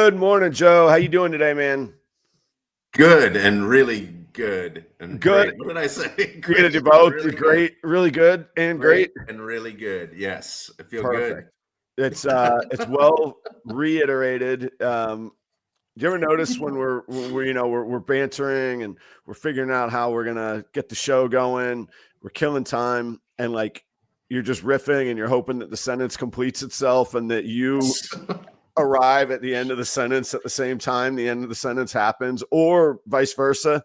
Good morning, Joe. How you doing today, man? Good and really good and Good. great. What did I say? You're gonna Great do and both. really good. Great, really good, and great. And really good. Yes, I feel good. Perfect. It's well reiterated. Do you ever notice when we're bantering and we're figuring out how we're gonna get the show going, we're killing time, and like you're just riffing and you're hoping that the sentence completes itself and that you arrive at the end of the sentence at the same time the end of the sentence happens, or vice versa.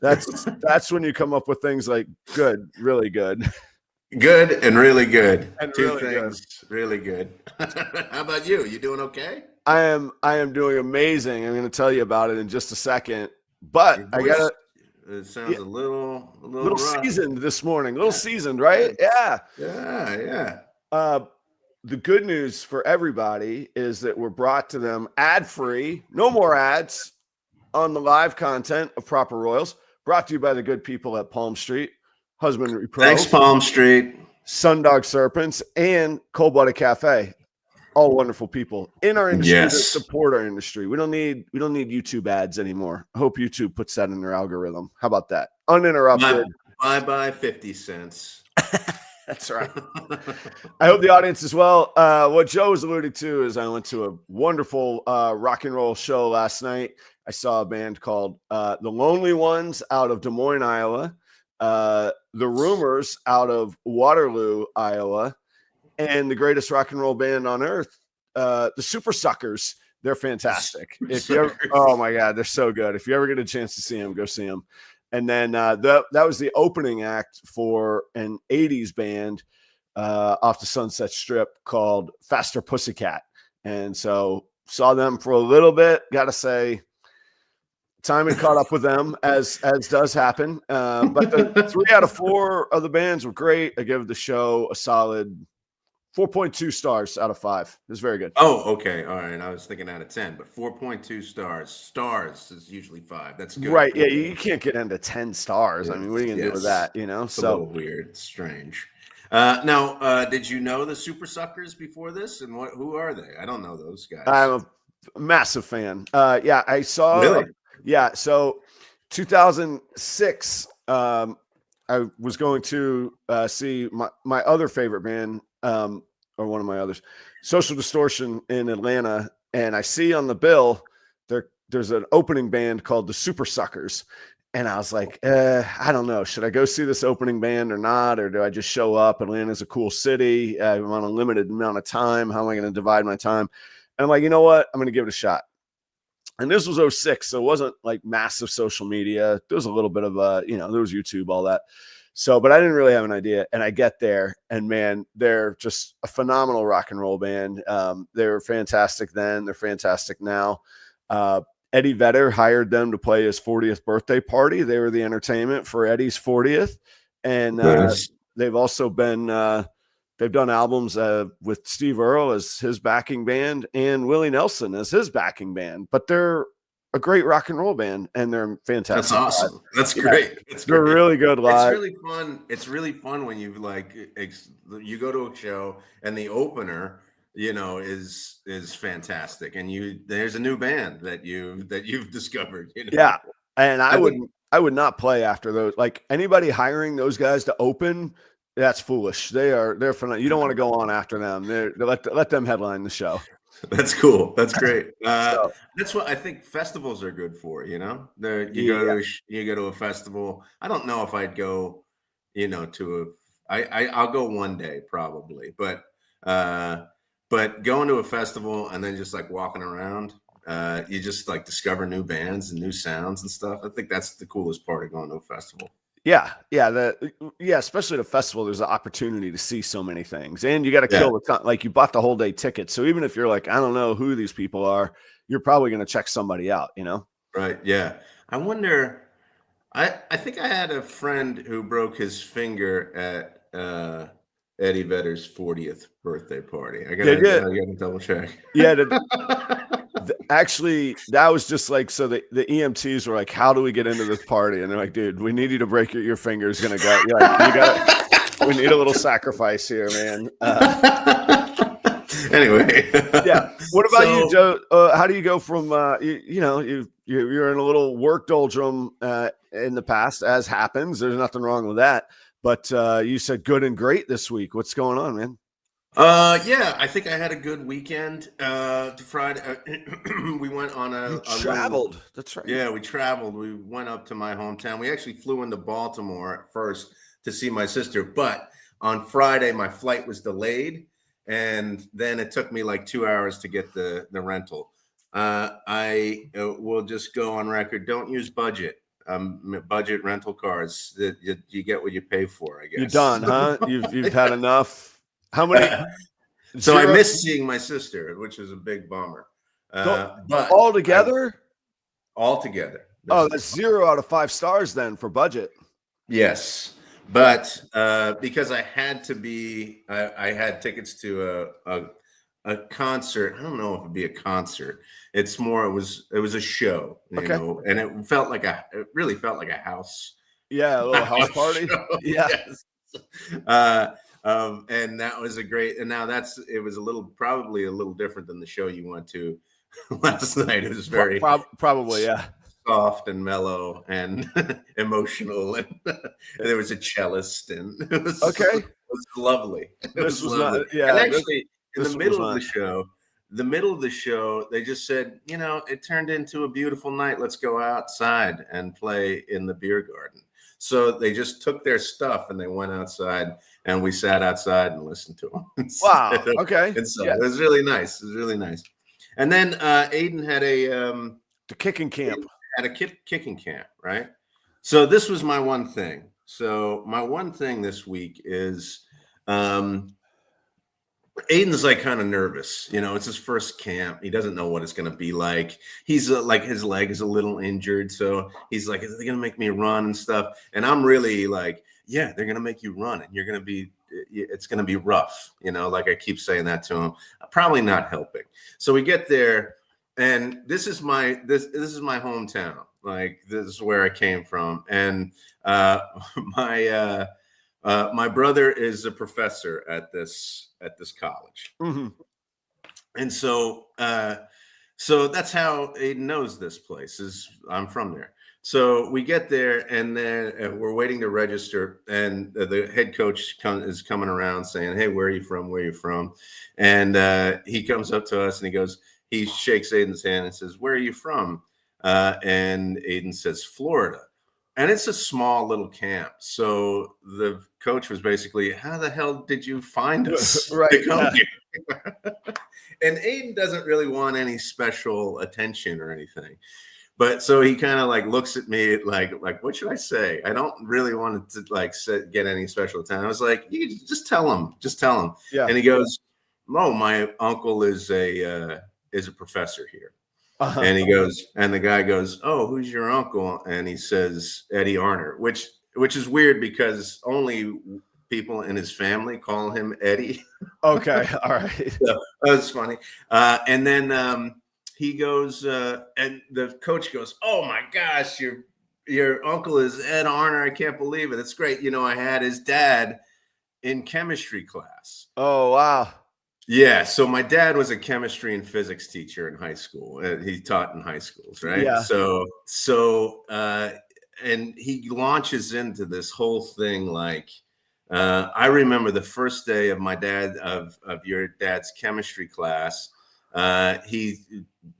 That's when you come up with things like good, really good. Good and really good. And Two really good. things really good. How about you? You doing okay? I am doing amazing. I'm going to tell you about it in just a second. But Your I voice, got it sounds a little rough. seasoned this morning. A little seasoned, right? Yeah. Yeah. The good news for everybody is that we're brought to them ad-free, no more ads on the live content of Proper Royals, brought to you by the good people at Palm Street, Husbandry.pro. Thanks, Palm Street. Sundog Serpents, and Cold Blooded Cafe. All wonderful people in our industry that support our industry. We don't need YouTube ads anymore. I hope YouTube puts that in their algorithm. How about that? Uninterrupted. Bye 50 cents. That's right. I hope the audience as well. What Joe was alluding to is I went to a wonderful rock and roll show last night. I saw a band called The Lonely Ones out of Des Moines, Iowa. The Rumors out of Waterloo, Iowa. And the greatest rock and roll band on earth, the Super Suckers. They're fantastic. Oh my God, they're so good. If you ever get a chance to see them, go see them. And then that was the opening act for an 80s band off the Sunset Strip called Faster Pussycat. And so saw them for a little bit. Got to say, Timon caught up with them as does happen. But the 3 out of 4 of the bands were great. I give the show a solid 4.2 stars out of 5. It was very good. Oh, okay. All right. I was thinking out of 10, but 4.2 stars. Stars is usually 5. That's good. Right. Yeah. You can't get into 10 stars. I mean, what are you going to do with that? It's a little weird. It's strange. Now, did you know the Super Suckers before this? And who are they? I don't know those guys. I'm a massive fan. Yeah. I saw. Really? Yeah. So 2006, I was going to see my other favorite band, or one of my others, Social Distortion in Atlanta, and I see on the bill there's an opening band called the Super Suckers, and I was like, I don't know, should I go see this opening band or not, or do I just show up? Atlanta's a cool city. I'm on a limited amount of time. How am I going to divide my time? And I'm like, you know what? I'm going to give it a shot. And this was 2006, so it wasn't like massive social media. There was a little bit of there was YouTube, all that. So, but I didn't really have an idea. And I get there, and man, they're just a phenomenal rock and roll band. They were fantastic then. They're fantastic now. Eddie Vedder hired them to play his 40th birthday party. They were the entertainment for Eddie's 40th. And they've also been, they've done albums with Steve Earle as his backing band and Willie Nelson as his backing band. But they're a great rock and roll band, and they're fantastic. That's awesome. Live. That's great. They're really good live. It's really fun. It's really fun when you you go to a show and the opener, is fantastic, and there's a new band that you've discovered. Yeah, and I would not play after those. Like anybody hiring those guys to open, that's foolish. They're phenomenal. You don't want to go on after them. They let them headline the show. That's cool. That's great. That's what I think festivals are good for. You go to a festival. I don't know if I'd go, I'll go one day probably, but going to a festival and then just like walking around, you just like discover new bands and new sounds and stuff. I think that's the coolest part of going to a festival. Yeah. Especially at a festival, there's an opportunity to see so many things, and you got to kill the time. Like you bought the whole day ticket, so even if you're like, I don't know who these people are, you're probably going to check somebody out. Right? Yeah. I wonder. I think I had a friend who broke his finger at Eddie Vedder's 40th birthday party. I gotta double check. Yeah. Actually, that was just like, so the EMTs were like, how do we get into this party? And they're like, dude, we need you to break your finger's going to go. You're like, we need a little sacrifice here, man. Anyway. Yeah. What about you, So, Joe? How do you go from you're in a little work doldrum in the past, as happens. There's nothing wrong with that. But you said good and great this week. What's going on, man? yeah, I think I had a good weekend. To Friday, we went on You a little. traveled. That's right. Yeah, we traveled. We went up to my hometown. We actually flew into Baltimore at first to see my sister, but on Friday my flight was delayed, and then it took me like 2 hours to get the rental. I will just go on record. Don't use budget rental cars. That you get what you pay for, I You're guess. done, huh? You've had enough. How many? So I Zero missed seeing my sister, which is a big bummer. But all together? All together. Oh, that's 0 out of 5 stars then for budget. Yes, but because I had to be, I had tickets to a concert. I don't know if it'd be a concert. It's more. It was a show, you know, and it really felt like a house. Yeah, a little house party. Show. Yeah. Yes. And that was a great. And now it was probably a little different than the show you went to last night. It was very probably, yeah, soft and mellow and emotional, and there was a cellist, and it was lovely. It was lovely. Not, yeah. And actually, in the middle of the show, they just said, it turned into a beautiful night. Let's go outside and play in the beer garden. So they just took their stuff and they went outside, and we sat outside and listened to them. Wow. Okay. And so it was really nice. It was really nice. And then Aiden had the kicking camp. At a kicking camp, right? So this was my one thing. So my one thing this week is Aiden's like kind of nervous. It's his first camp. He doesn't know what it's going to be like. He's like, his leg is a little injured. So he's like, is they going to make me run and stuff? And I'm really like, yeah, they're going to make you run, and it's going to be rough. Like I keep saying that to him, probably not helping. So we get there, and this is my hometown. Like, this is where I came from. And my brother is a professor at this college. Mm-hmm. And so that's how Aiden knows this place. I'm from there. So we get there, and then we're waiting to register, and the head coach is coming around saying, "Hey, where are you from? Where are you from?" And he comes up to us, and he shakes Aiden's hand and says, "Where are you from?" And Aiden says, "Florida." And it's a small little camp. So the coach was basically, "How the hell did you find us right, to come here?" And Aiden doesn't really want any special attention or anything. But so he kind of like looks at me like, what should I say? I don't really want to get any special attention. I was like, you just tell him. Yeah. And he goes, "Oh, my uncle is a professor here." Uh-huh. And the guy goes, "Oh, who's your uncle?" And he says, "Eddie Arner," which is weird because only people in his family call him Eddie. Okay. All right. So that was funny. And then he goes, and the coach goes, "Oh my gosh, your uncle is Ed Arner. I can't believe it. It's great. I had his dad in chemistry class." Oh, wow. Yeah, so my dad was a chemistry and physics teacher in high school. He taught in high schools, right? Yeah. So, and he launches into this whole thing like, I remember the first day of your dad's chemistry class. He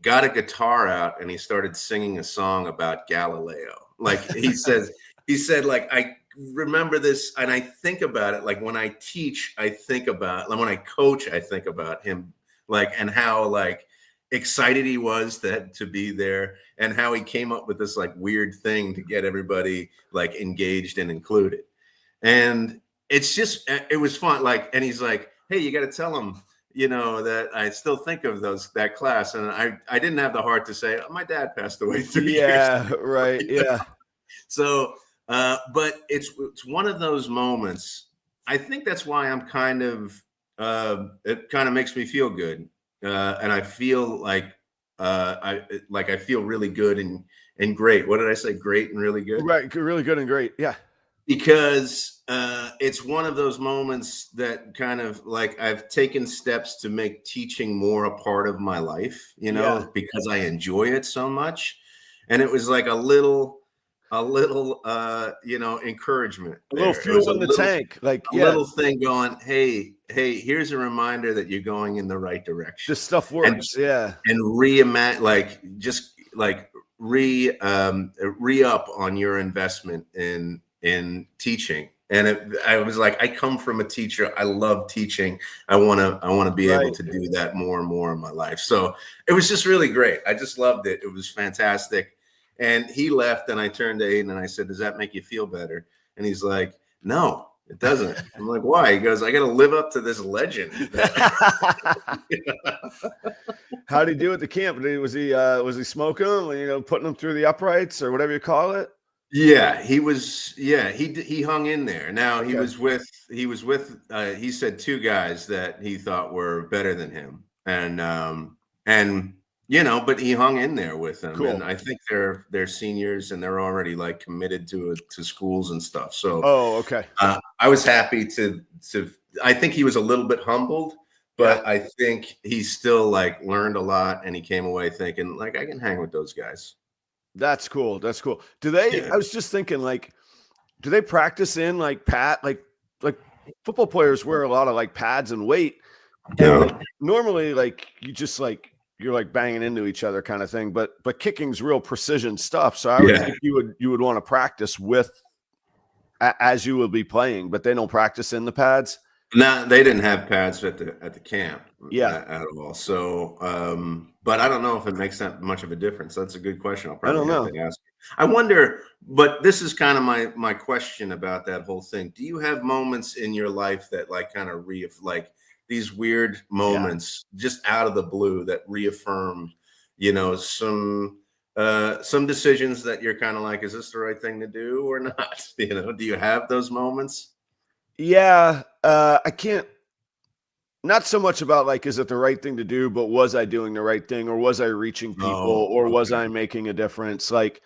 got a guitar out and he started singing a song about Galileo. Like he said, like, I remember this, and I think about it. Like when I teach, I think about, like when I coach, I think about him, like, and how like excited he was to be there, and how he came up with this like weird thing to get everybody like engaged and included. And it was fun. Like, and he's like, "Hey, you got to tell him, that I still think of that class." And I didn't have the heart to say, "Oh, my dad passed away 3 years ago." Right. Yeah. So, but it's one of those moments. I think that's why I'm kind of, it kind of makes me feel good. And I feel like, I feel really good and great. What did I say? Great and really good? Right. Really good and great. Yeah. Because it's one of those moments that kind of like I've taken steps to make teaching more a part of my life, Yeah. because I enjoy it so much. And it was like a little encouragement A little there. It was fuel in the tank. Like, a yeah, little thing going, hey, here's a reminder that you're going in the right direction. this stuff And works. Yeah. reimagine, like, just like re-up on your investment in teaching. And I was like, I come from a teacher. I love teaching. I want to be able Right. to do that more and more in my life. So it was just really great. I just loved it. It was fantastic. And he left, and I turned to Aiden and I said, does that make you feel better? And he's like, no, it doesn't. I'm like, why? He goes, I got to live up to this legend. How'd he do at the camp? Was he smoking them, putting them through the uprights or whatever you call it? Yeah, he was. Yeah, he hung in there. Now Okay. he said two guys that he thought were better than him, and but he hung in there with them. Cool. And I think they're seniors and they're already like committed to schools and stuff. So Oh, okay. I was happy to. I think he was a little bit humbled, but I think he still like learned a lot, and he came away thinking like, I can hang with those guys. That's cool. That's cool. Do they? Yeah. I was just thinking, like, do they practice in like like football players wear a lot of like pads and weight, and like, normally like you just like you're like banging into each other kind of thing, but kicking's real precision stuff. So I would think you would want to practice with as you will be playing, but they don't practice in the pads. No, they didn't have pads at the camp, at all. So, but I don't know if it makes that much of a difference. That's a good question. I'll probably have to ask. I wonder, but this is kind of my question about that whole thing. Do you have moments in your life that like kind of like these weird moments just out of the blue that reaffirm, some decisions that you're kind of like, is this the right thing to do or not? Do you have those moments? Yeah, I can't. Not so much about like, is it the right thing to do, but was I doing the right thing, or was I reaching people, or was I making a difference? Like,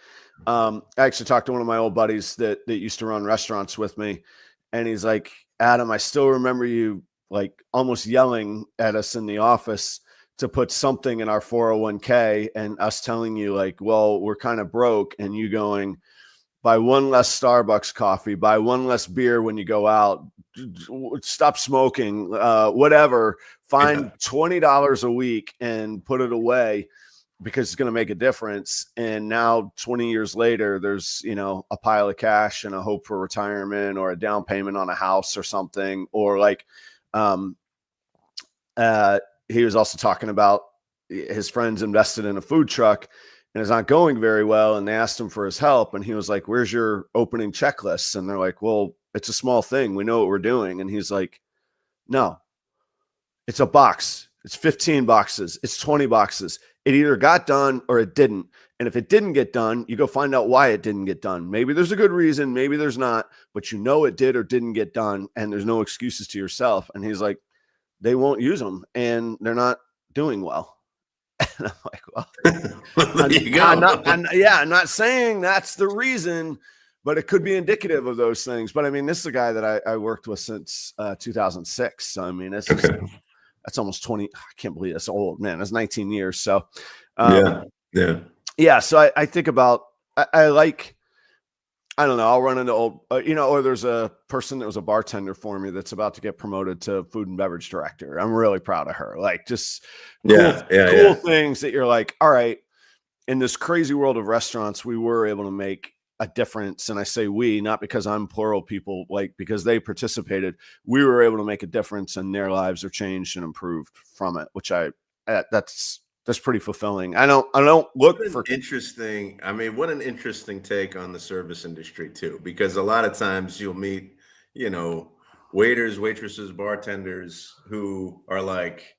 I actually talked to one of my old buddies that used to run restaurants with me, and he's like, Adam, I still remember you like almost yelling at us in the office to put something in our 401k, and us telling you like, well, we're kind of broke, and you going, buy one less Starbucks coffee, buy one less beer when you go out, stop smoking, whatever, find $20 a week and put it away because it's going to make a difference. And now 20 years later, there's, a pile of cash and a hope for retirement or a down payment on a house or something. Or like, he was also talking about his friends invested in a food truck and it's not going very well. And they asked him for his help. And he was like, where's your opening checklist? And they're like, well, it's a small thing. We know what we're doing. And he's like, no, it's a box. It's 15 boxes. It's 20 boxes. It either got done or it didn't. And if it didn't get done, you go find out why it didn't get done. Maybe there's a good reason. Maybe there's not, but it did or didn't get done. And there's no excuses to yourself. And he's like, they won't use them and they're not doing well. And I'm like, well, there you go. I'm not saying that's the reason, but it could be indicative of those things. But I mean, this is a guy that I worked with since 2006. So I mean, that's that's almost 20. I can't believe that's old, man. That's 19 years. So yeah. So I think about, I like, I don't know. I'll run into old, or there's a person that was a bartender for me that's about to get promoted to food and beverage director. I'm really proud of her. Like just cool things that you're like, all right, in this crazy world of restaurants, we were able to make a difference. And I say we, not because I'm plural people, like because they participated, we were able to make a difference and their lives are changed and improved from it, which that's pretty fulfilling. I don't look for interesting. I mean, what an interesting take on the service industry too, because a lot of times you'll meet, waiters, waitresses, bartenders who are like,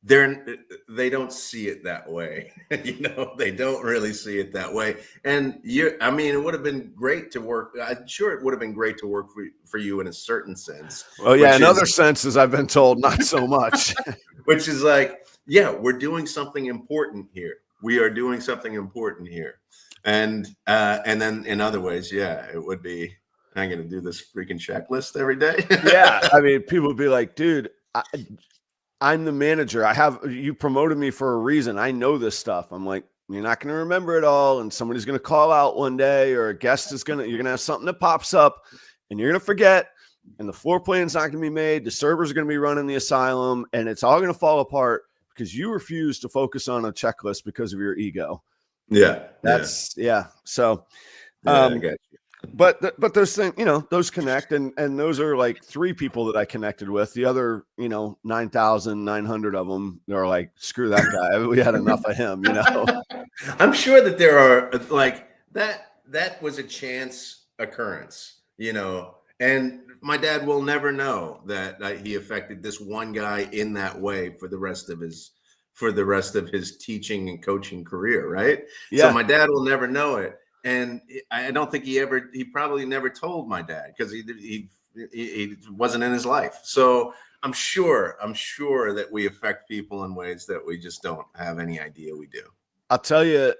they don't see it that way. They don't really see it that way. And it would have been great to work. I'm sure it would have been great to work for you in a certain sense. Well, yeah, in other senses, I've been told not so much. Which is like, yeah, we're doing something important here. We are doing something important here. And then in other ways, yeah, it would be I ain't gonna do this freaking checklist every day. Yeah, I mean, people would be like, dude, I'm the manager. You promoted me for a reason. I know this stuff. I'm like, you're not going to remember it all. And somebody's going to call out one day, or a guest you're going to have something that pops up and you're going to forget. And the floor plan's not going to be made. The servers are going to be running the asylum, and it's all going to fall apart because you refuse to focus on a checklist because of your ego. Yeah. Yeah. So, I got you. But those things, those connect, and those are like 3 people that I connected with. The other, 9,900 of them, they're like, screw that guy. We had enough of him, I'm sure that there are like that was a chance occurrence, and my dad will never know that he affected this one guy in that way for the rest of his teaching and coaching career. Right. Yeah. So my dad will never know it. And I don't think he probably never told my dad, because he wasn't in his life. So I'm sure that we affect people in ways that we just don't have any idea we do. I'll tell you,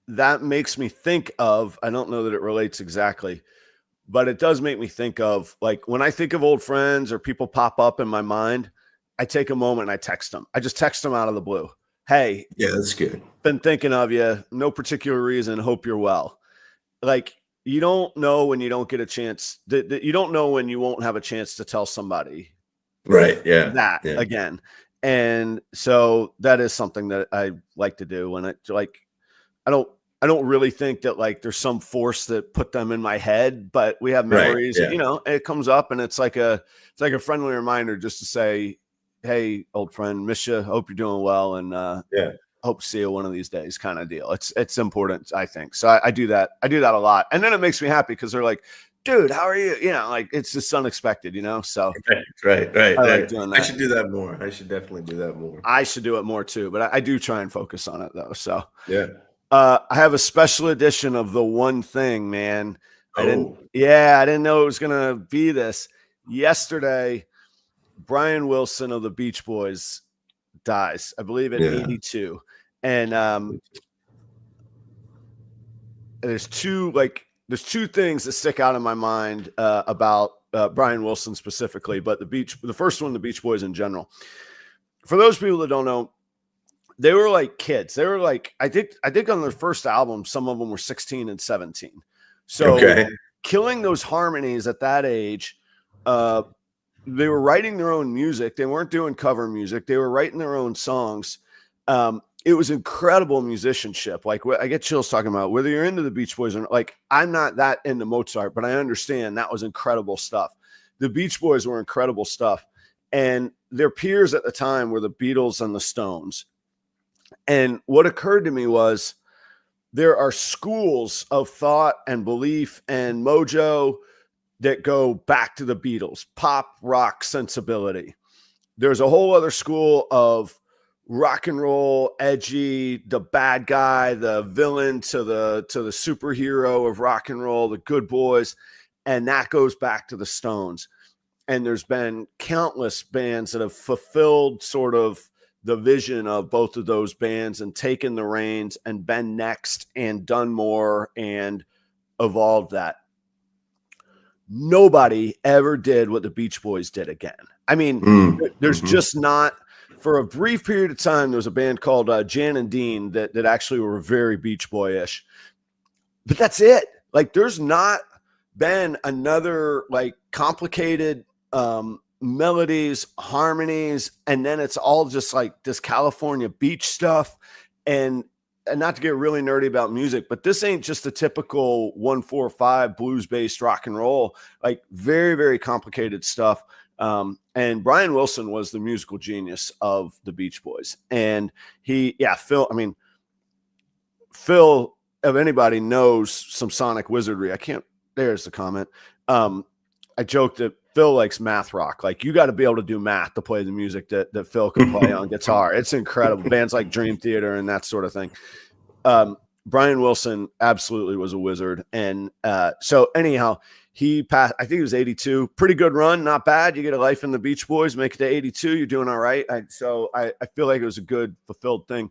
that makes me think of, I don't know that it relates exactly, but it does make me think of, like, when I think of old friends or people pop up in my mind, I take a moment and I text them. I just text them out of the blue. Hey, yeah, that's good. Been thinking of you. No particular reason. Hope you're well. Like, you don't know when you don't get a chance. That you don't know when you won't have a chance to tell somebody. Right. Yeah. That again. And so that is something that I like to do. When I don't really think that like there's some force that put them in my head, but we have memories. Right, yeah. It comes up, and it's like a friendly reminder just to say, hey, old friend, miss you. Hope you're doing well. And hope to see you one of these days, kind of deal. It's important, I think. So I do that. I do that a lot. And then it makes me happy because they're like, dude, how are you? Like, it's just unexpected, so. Right. I like doing that. I should do that more. I should definitely do that more. I should do it more too, but I do try and focus on it though. So yeah. I have a special edition of the one thing, man. I didn't know it was going to be this. Yesterday, Brian Wilson of the Beach Boys dies, I believe, at 82. And there's two things that stick out in my mind about Brian Wilson specifically, but the first one, the Beach Boys in general. For those people that don't know, they were like kids. They were like, I think on their first album, some of them were 16 and 17. So killing those harmonies at that age, they were writing their own music. They weren't doing cover music. They were writing their own songs. It was incredible musicianship. Like, I get chills talking about whether you're into the Beach Boys or not. Like, I'm not that into Mozart, but I understand that was incredible stuff. The Beach Boys were incredible stuff. And their peers at the time were the Beatles and the Stones. And what occurred to me was there are schools of thought and belief and mojo that go back to the Beatles, pop rock sensibility. There's a whole other school of rock and roll, edgy, the bad guy, the villain to the superhero of rock and roll, the good boys. And that goes back to the Stones. And there's been countless bands that have fulfilled sort of the vision of both of those bands and taken the reins and been next and done more and evolved that. Nobody ever did what the Beach Boys did again. I mean, there's just not. For a brief period of time, there was a band called Jan and Dean that actually were very Beach Boyish. But that's it. Like, there's not been another like complicated melodies, harmonies, and then it's all just like this California beach stuff. And not to get really nerdy about music, but this ain't just the typical 1-4-5 blues-based rock and roll. Like, very, very complicated stuff. And Brian Wilson was the musical genius of the Beach Boys. And Phil, if anybody knows some sonic wizardry, there's the comment. I joked that Phil likes math rock. Like, you got to be able to do math to play the music that Phil can play on guitar. It's incredible. Bands like Dream Theater and that sort of thing. Brian Wilson absolutely was a wizard. And so anyhow, he passed, I think he was 82. Pretty good run, not bad. You get a life in the Beach Boys, make it to 82, you're doing all right. So I feel like it was a good, fulfilled thing.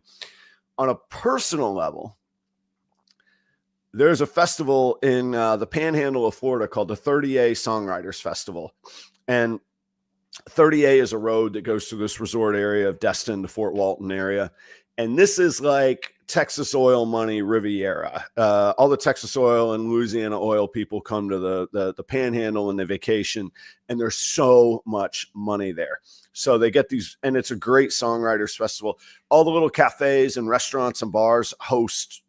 On a personal level, there's a festival in the Panhandle of Florida called the 30A Songwriters Festival, and 30A is a road that goes through this resort area of Destin, the Fort Walton area. And this is like Texas oil money Riviera. All the Texas oil and Louisiana oil people come to the Panhandle and they vacation, and there's so much money there. So they get these, and it's a great songwriters festival. All the little cafes and restaurants and bars host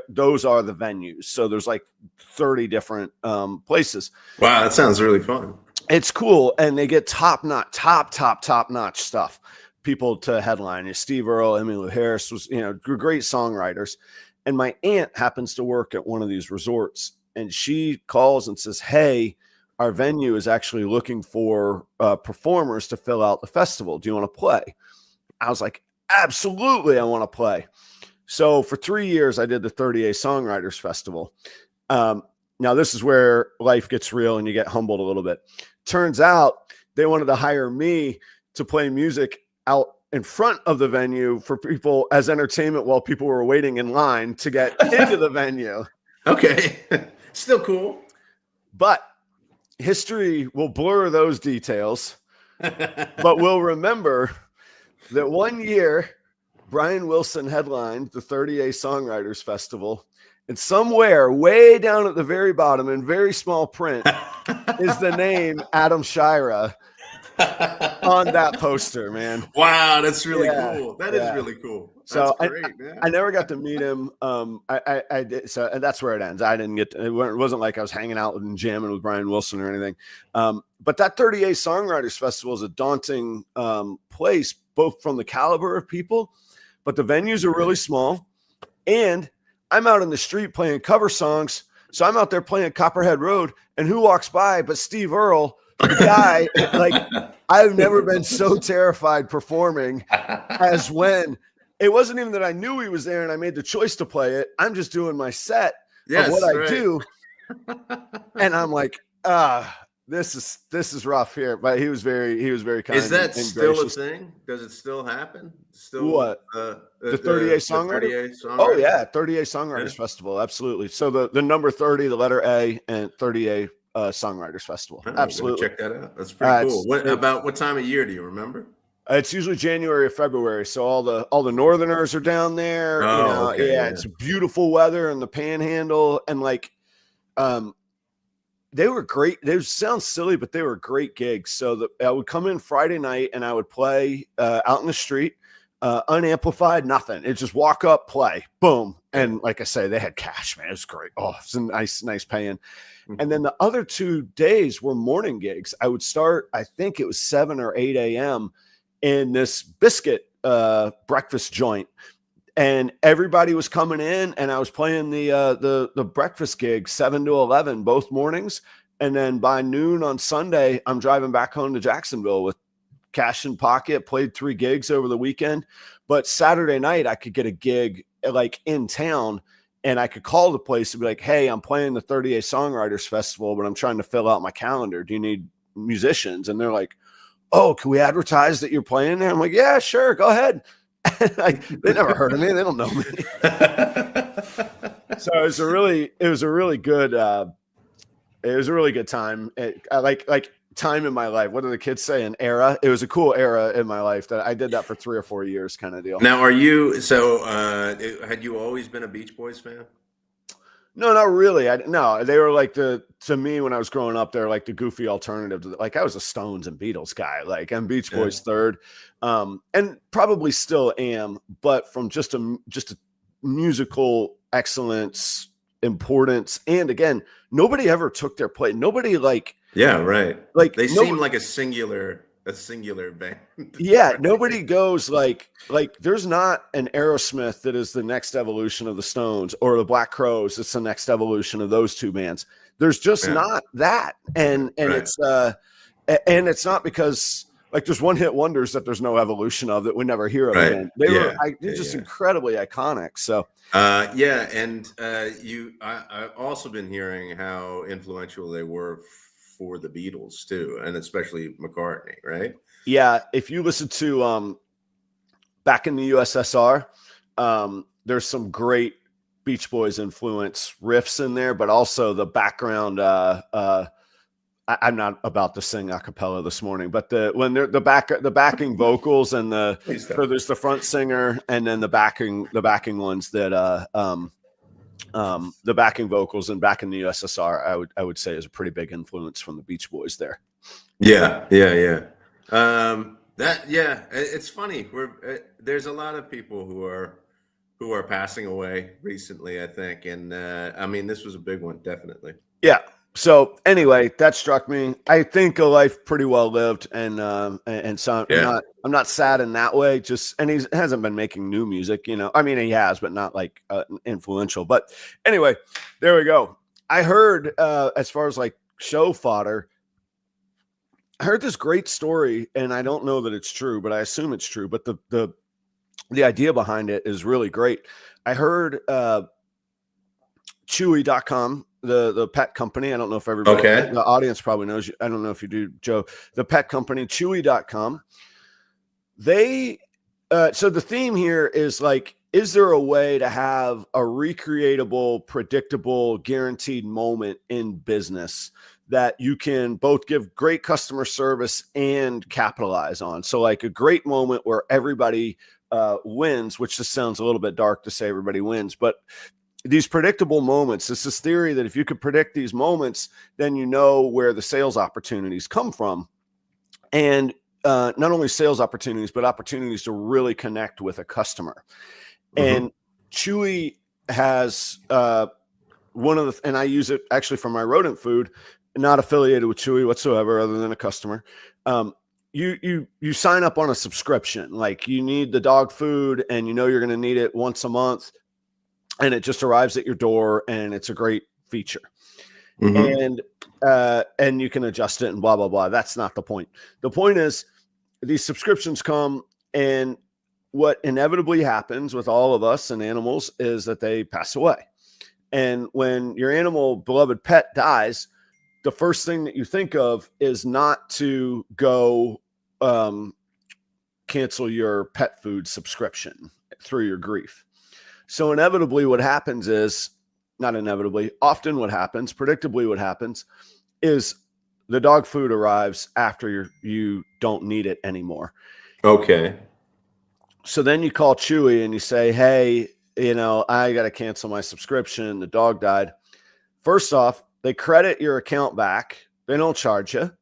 those are the venues. So there's like 30 different places. Wow, that sounds really fun. It's cool, and they get top notch stuff. People to headline. Steve Earle, Emmylou Harris was, great songwriters. And my aunt happens to work at one of these resorts, and she calls and says, "Hey, our venue is actually looking for performers to fill out the festival. Do you want to play?" I was like, "Absolutely, I want to play." So for 3 years, I did the 30A Songwriters Festival. Now this is where life gets real and you get humbled a little bit. Turns out they wanted to hire me to play music out in front of the venue for people as entertainment while people were waiting in line to get into the venue. Okay. Still cool. But history will blur those details, but we'll remember that one year Brian Wilson headlined the 30A Songwriters Festival, and somewhere way down at the very bottom in very small print is the name Adam Shira on that poster, man. Wow, that's really cool. That is really cool. So that's great, man. I never got to meet him. I did, so, and that's where it ends. I didn't get to, it wasn't like I was hanging out and jamming with Brian Wilson or anything. But that 30A Songwriters Festival is a daunting place, both from the caliber of people, but the venues are really small, and I'm out in the street playing cover songs. So I'm out there playing Copperhead Road, and who walks by but Steve Earle, the guy. Like, I've never been so terrified performing as when it wasn't even that I knew he was there and I made the choice to play it. I'm just doing my set of what I do. And I'm like, this is rough here. But he was very kind. Is that and still gracious. a thing? Does it still happen? Still what? The 30A Songwriters? Oh yeah, 30A Songwriters Festival, absolutely. So the number 30, the letter A, and 30A Songwriters Festival. Absolutely. Check that out. That's pretty cool. What time of year do you remember? It's usually January or February. So all the Northerners are down there. Oh, okay, yeah. It's beautiful weather in the Panhandle, and like, they were great. They sound silly, but they were great gigs. So I would come in Friday night and I would play out in the street, unamplified, nothing. It just walk up, play, boom. And like I say, they had cash, man. It was great. Oh, it's a nice paying. And then the other 2 days were morning gigs. I would start, I think it was 7 or 8 a.m. in this biscuit breakfast joint. And everybody was coming in, and I was playing the breakfast gig 7 to 11 both mornings. And then by noon on Sunday, I'm driving back home to Jacksonville with cash in pocket. Played 3 gigs over the weekend, but Saturday night I could get a gig like in town, and I could call the place and be like, "Hey, I'm playing the 30A Songwriters Festival, but I'm trying to fill out my calendar. Do you need musicians?" And they're like, "Oh, can we advertise that you're playing there?" I'm like, "Yeah, sure, go ahead." Like, they never heard of me. They don't know me. So it was a really good time. I like time in my life. What do the kids say? An era. It was a cool era in my life that I did that for 3 or 4 years, kind of deal. Now, had you always been a Beach Boys fan? No, not really. No, they were like to me when I was growing up, they're like the goofy alternative to like, I was a Stones and Beatles guy. Like, I'm Beach Boys third, and probably still am, but from just a musical excellence, importance, and again, nobody ever took their place. Nobody like they seem like a singular band. Yeah, nobody goes like there's not an Aerosmith that is the next evolution of the Stones, or the Black Crowes that's the next evolution of those two bands. There's just not that, and it's not because like there's one hit wonders that there's no evolution of that we never hear of again. They're just incredibly iconic. So I've also been hearing how influential they were for the Beatles too, and especially McCartney, right? Yeah, if you listen to back in the USSR, there's some great Beach Boys influence riffs in there, but also the background. I'm not about to sing a cappella this morning, but the backing vocals and so there's the front singer and then the backing ones that the backing vocals and back in the USSR, I would say is a pretty big influence from the Beach Boys there. Yeah. It's funny. There's a lot of people who are passing away recently, I think, and I mean, this was a big one, definitely. Yeah. So anyway, that struck me. I think a life pretty well lived, and so I'm not sad in that way. And he hasn't been making new music, you know. I mean, he has, but not like influential. But anyway, there we go. I heard as far as like show fodder, I heard this great story, and I don't know that it's true, but I assume it's true. But the idea behind it is really great. I heard Chewy.com. The pet company. I don't know if everybody, the audience probably knows you. I don't know if you do, Joe. The pet company, Chewy.com. They, so the theme here is like, is there a way to have a recreatable, predictable, guaranteed moment in business that you can both give great customer service and capitalize on? So like a great moment where everybody wins, which just sounds a little bit dark to say everybody wins, but these predictable moments, it's this theory that if you could predict these moments, then you know where the sales opportunities come from. And not only sales opportunities, but opportunities to really connect with a customer. Mm-hmm. And Chewy has and I use it actually for my rodent food, not affiliated with Chewy whatsoever, other than a customer. You sign up on a subscription, like you need the dog food and you know you're going to need it once a month. And it just arrives at your door, and it's a great feature. Mm-hmm. And you can adjust it and blah, blah, blah. That's not the point. The point is these subscriptions come, and what inevitably happens with all of us and animals is that they pass away. And when your animal, beloved pet, dies, the first thing that you think of is not to go cancel your pet food subscription through your grief. So inevitably what happens is, not inevitably, often what happens, predictably what happens is the dog food arrives after you don't need it anymore. Okay. So then you call Chewy and you say, hey, you know, I got to cancel my subscription. The dog died. First off, they credit your account back. They don't charge you.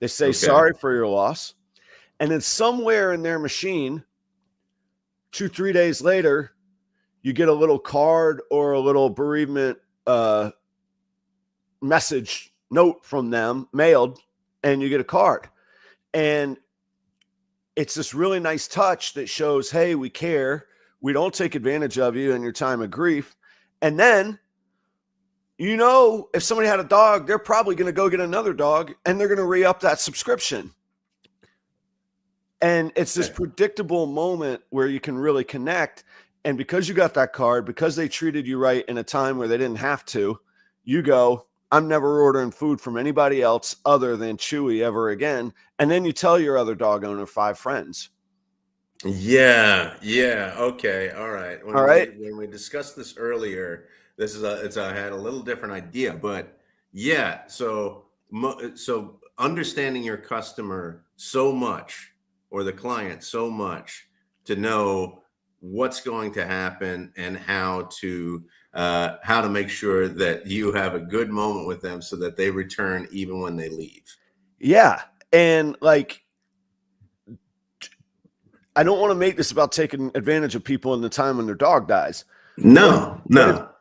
They say, sorry for your loss. And then somewhere in their machine, 2-3 days later, you get a little card or a little bereavement message note from them mailed, and you get a card. And it's this really nice touch that shows, hey, we care. We don't take advantage of you in your time of grief. And then, you know, if somebody had a dog, they're probably going to go get another dog, and they're going to re-up that subscription. And it's this predictable moment where you can really connect. And because you got that card, because they treated you right in a time where they didn't have to, you go, I'm never ordering food from anybody else other than Chewy ever again. And then you tell your other dog owner 5 friends. Yeah. Okay. All right. When we discussed this earlier, I had a little different idea, but yeah. So understanding your customer so much, or the client so much, to know what's going to happen and how to make sure that you have a good moment with them so that they return even when they leave. Yeah. And like, I don't want to make this about taking advantage of people in the time when their dog dies. No.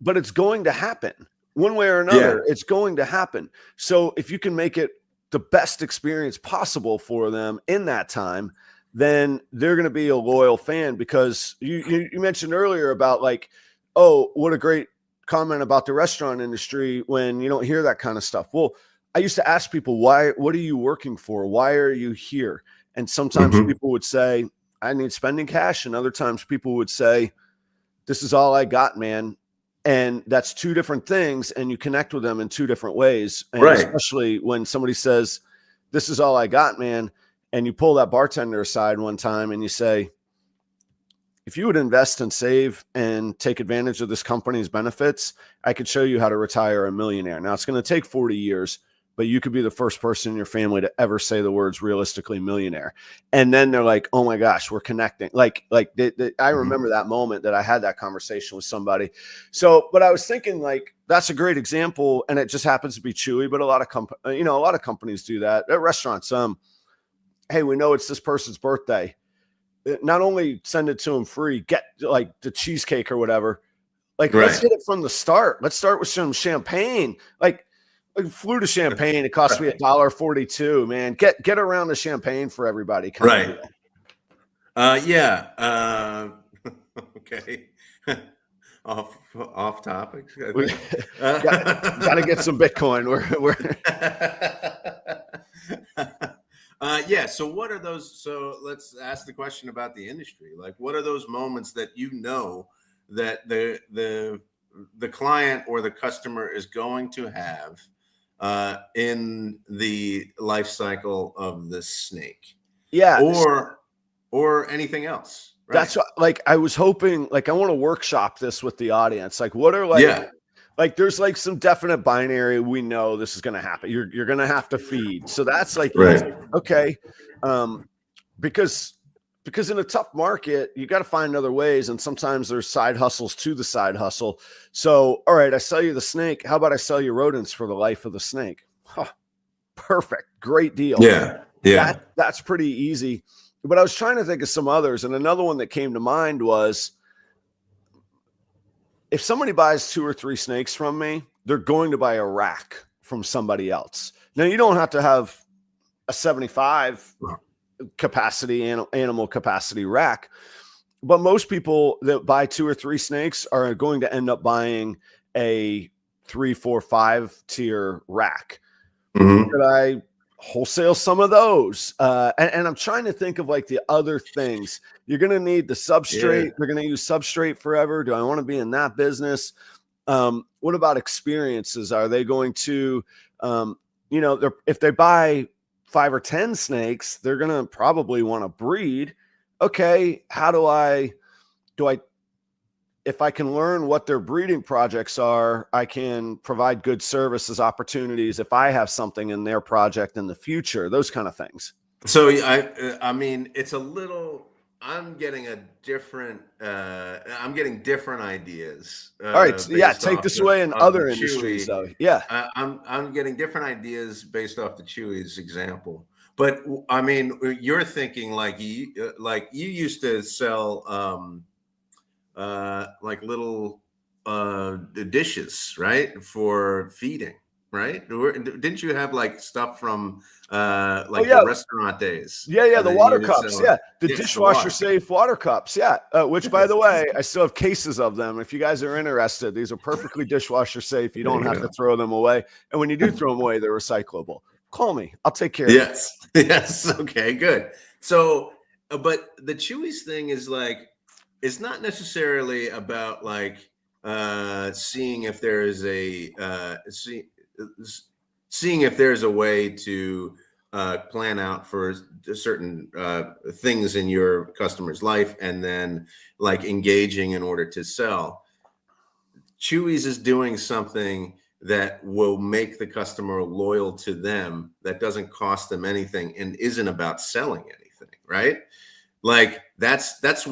But it's going to happen one way or another. Yeah. It's going to happen. So if you can make it the best experience possible for them in that time, then they're going to be a loyal fan. Because you mentioned earlier about like, oh, what a great comment about the restaurant industry when you don't hear that kind of stuff. Well, I used to ask people, what are you working for? Why are you here? And sometimes people would say, I need spending cash. And other times people would say, this is all I got, man. And that's 2 different things. And you connect with them in 2 different ways. And especially when somebody says, this is all I got, man. And you pull that bartender aside one time and you say, if you would invest and save and take advantage of this company's benefits, I could show you how to retire a millionaire. Now it's going to take 40 years, but you could be the first person in your family to ever say the words realistically millionaire. And then they're like, oh my gosh, we're connecting. I remember that moment that I had that conversation with somebody. So, but I was thinking like, that's a great example. And it just happens to be Chewy, but a lot of companies do that at restaurants. Hey, we know it's this person's birthday. Not only send it to them free, get like the cheesecake or whatever. Like, let's hit it from the start. Let's start with some champagne. Like flew to Champagne. It cost me $1.42, man. Get around the champagne for everybody. Right. Yeah. Okay. Off topic. Got to get some Bitcoin. Yeah. So what are those? So let's ask the question about the industry. Like, what are those moments that that the client or the customer is going to have in the life cycle of the snake? Yeah. Or anything else. Right? That's what, like, I was hoping, like, I want to workshop this with the audience. Like, what are like, there's like some definite binary. We know this is going to happen. You're going to have to feed. So that's like, okay. Because in a tough market, you got to find other ways. And sometimes there's side hustles to the side hustle. So, all right, I sell you the snake. How about I sell you rodents for the life of the snake? Huh, perfect. Great deal. Yeah. Yeah. That's pretty easy. But I was trying to think of some others. And another one that came to mind was, if somebody buys 2 or 3 snakes from me, they're going to buy a rack from somebody else. Now, you don't have to have a 75 capacity animal capacity rack, but most people that buy 2 or 3 snakes are going to end up buying a 3, 4, 5 tier rack. Could I wholesale some of those? And I'm trying to think of like the other things. You're going to need the substrate. They're going to use substrate forever. Do I want to be in that business? What about experiences? Are they going to, if they buy 5 or 10 snakes, they're going to probably want to breed. Okay. How do I, if I can learn what their breeding projects are, I can provide good services opportunities if I have something in their project in the future, those kind of things. So I mean, it's a little, I'm getting different ideas. All right. Take this away in other industries though. Yeah. I'm getting different ideas based off the Chewy's example. But I mean, you're thinking like you used to sell, like little dishes, right, for feeding, right? Didn't you have like stuff from the restaurant days? Yeah, the water cups. Yeah, the dishwasher safe water cups. Yeah, which by the way, I still have cases of them. If you guys are interested, these are perfectly dishwasher safe. You don't have to throw them away, and when you do throw them away, they're recyclable. Call me, I'll take care of it. Yes. Okay, good. So, but the Chewy's thing is like, it's not necessarily about like seeing if there is seeing if there's a way to plan out for certain things in your customer's life and then like engaging in order to sell. Chewy's is doing something that will make the customer loyal to them, that doesn't cost them anything and isn't about selling anything, right? Like that's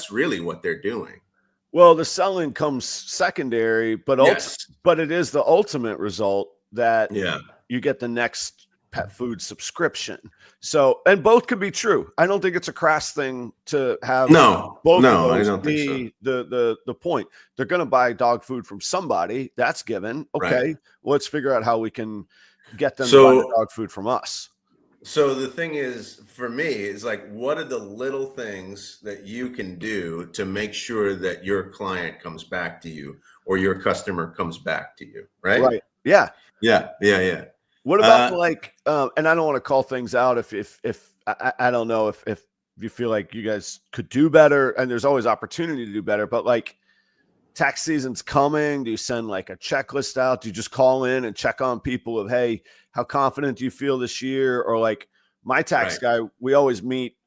really what they're doing. Well, the selling comes secondary, but it is the ultimate result that you get the next pet food subscription. So, and both could be true. I don't think it's a crass thing to have both of those I don't think so. The point. They're going to buy dog food from somebody. That's given. Okay, well, let's figure out how we can get them to buy the dog food from us. So the thing is, for me, is like, what are the little things that you can do to make sure that your client comes back to you or your customer comes back to you, right? Right. Yeah. Yeah. What about and I don't want to call things out if I don't know if you feel like you guys could do better, and there's always opportunity to do better, but like tax season's coming. Do you send like a checklist out? Do you just call in and check on people of, hey, how confident do you feel this year? Or like my tax guy, we always meet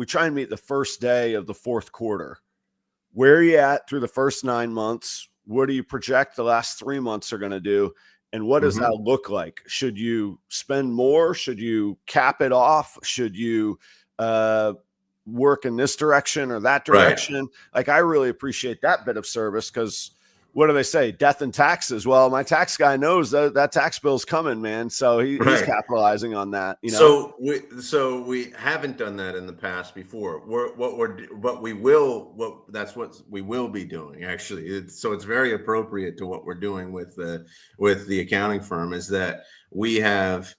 we try and meet the first day of the fourth quarter. Where are you at through the first 9 months? What do you project the last 3 months are going to do? And what does that look like? Should you spend more? Should you cap it off? Should you work in this direction or that direction? Right. Like, I really appreciate that bit of service, because what do they say? Death and taxes. Well, my tax guy knows that tax bill's coming, man. So he's capitalizing on that. You know. So we haven't done that in the past before. What we will be doing, actually. So it's very appropriate to what we're doing with the accounting firm, is that we have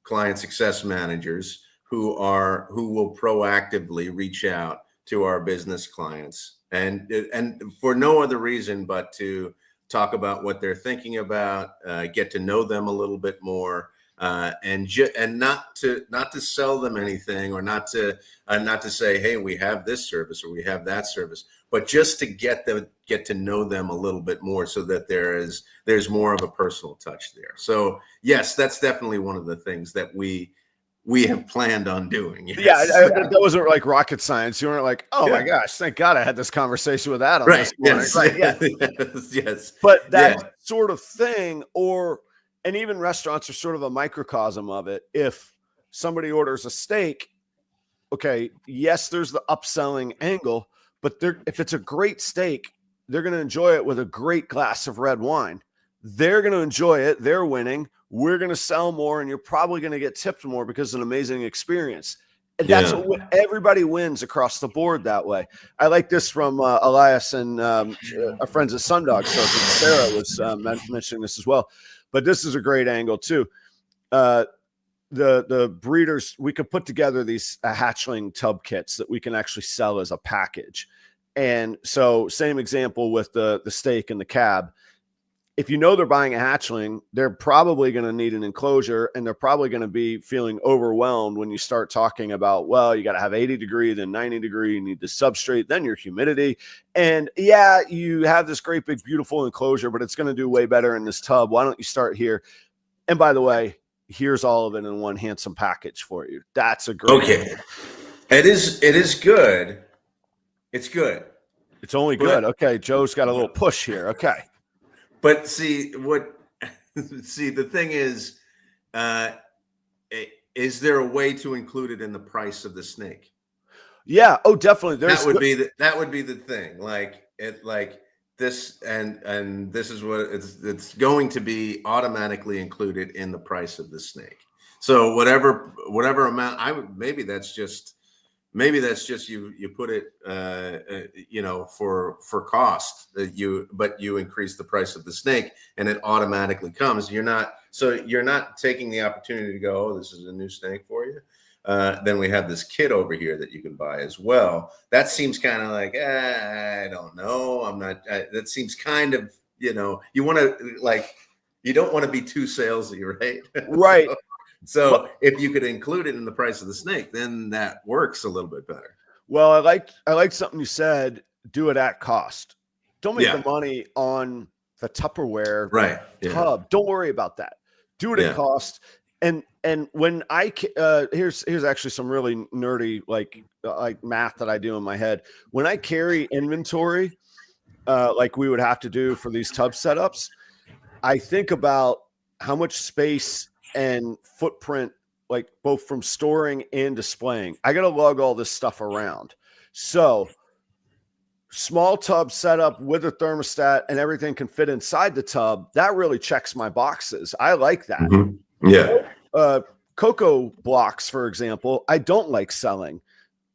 client success managers who will proactively reach out to our business clients, and for no other reason but to talk about what they're thinking about, get to know them a little bit more, and not to sell them anything, or not to say, hey, we have this service or we have that service, but just to get to know them a little bit more, so that there's more of a personal touch there. So yes, that's definitely one of the things that we have planned on doing. Yes. Yeah, that wasn't like rocket science. You weren't like, oh my gosh, thank God I had this conversation with Adam this morning. Yes. Right? Yeah. yes. But that sort of thing, and even restaurants are sort of a microcosm of it. If somebody orders a steak, okay, yes, there's the upselling angle, but if it's a great steak, they're going to enjoy it with a great glass of red wine. They're going to enjoy it. They're winning. We're going to sell more, and you're probably going to get tipped more because it's an amazing experience. And that's what everybody wins across the board that way. I like this from Elias and our friends at Sundog. So Sarah was mentioning this as well. But this is a great angle too. The breeders, we could put together these hatchling tub kits that we can actually sell as a package. And so same example with the steak and the cab. If you know they're buying a hatchling, they're probably going to need an enclosure, and they're probably going to be feeling overwhelmed when you start talking about, well, you got to have 80 degree, then 90 degree, you need the substrate, then your humidity. And yeah, you have this great big beautiful enclosure, but it's going to do way better in this tub. Why don't you start here? And by the way, here's all of it in one handsome package for you. That's a great idea. It is good. It's good. It's only good. Okay, Joe's got a little push here. Okay. But the thing is there a way to include it in the price of the snake? Yeah. Oh, definitely. That would be the thing. Like this, and this is what it's going to be automatically included in the price of the snake. So whatever amount, maybe that's just you put it for cost, but you increase the price of the snake and it automatically comes. You're not taking the opportunity to go, oh, this is a new snake for you. Then we have this kit over here that you can buy as well. That seems kind of like, I don't know. I'm not, that seems kind of, you want to you don't want to be too salesy, right? Right. So if you could include it in the price of the snake, then that works a little bit better. Well, I like something you said, do it at cost. Don't make the money on the Tupperware tub. Don't worry about that. Do it at cost. And when here's actually some really nerdy like math that I do in my head. When I carry inventory, like we would have to do for these tub setups, I think about how much space and footprint, like both from storing and displaying. I got to lug all this stuff around. So small tub setup with a thermostat and everything can fit inside the tub. That really checks my boxes. I like that. Mm-hmm. Yeah. Cocoa blocks, for example, I don't like selling.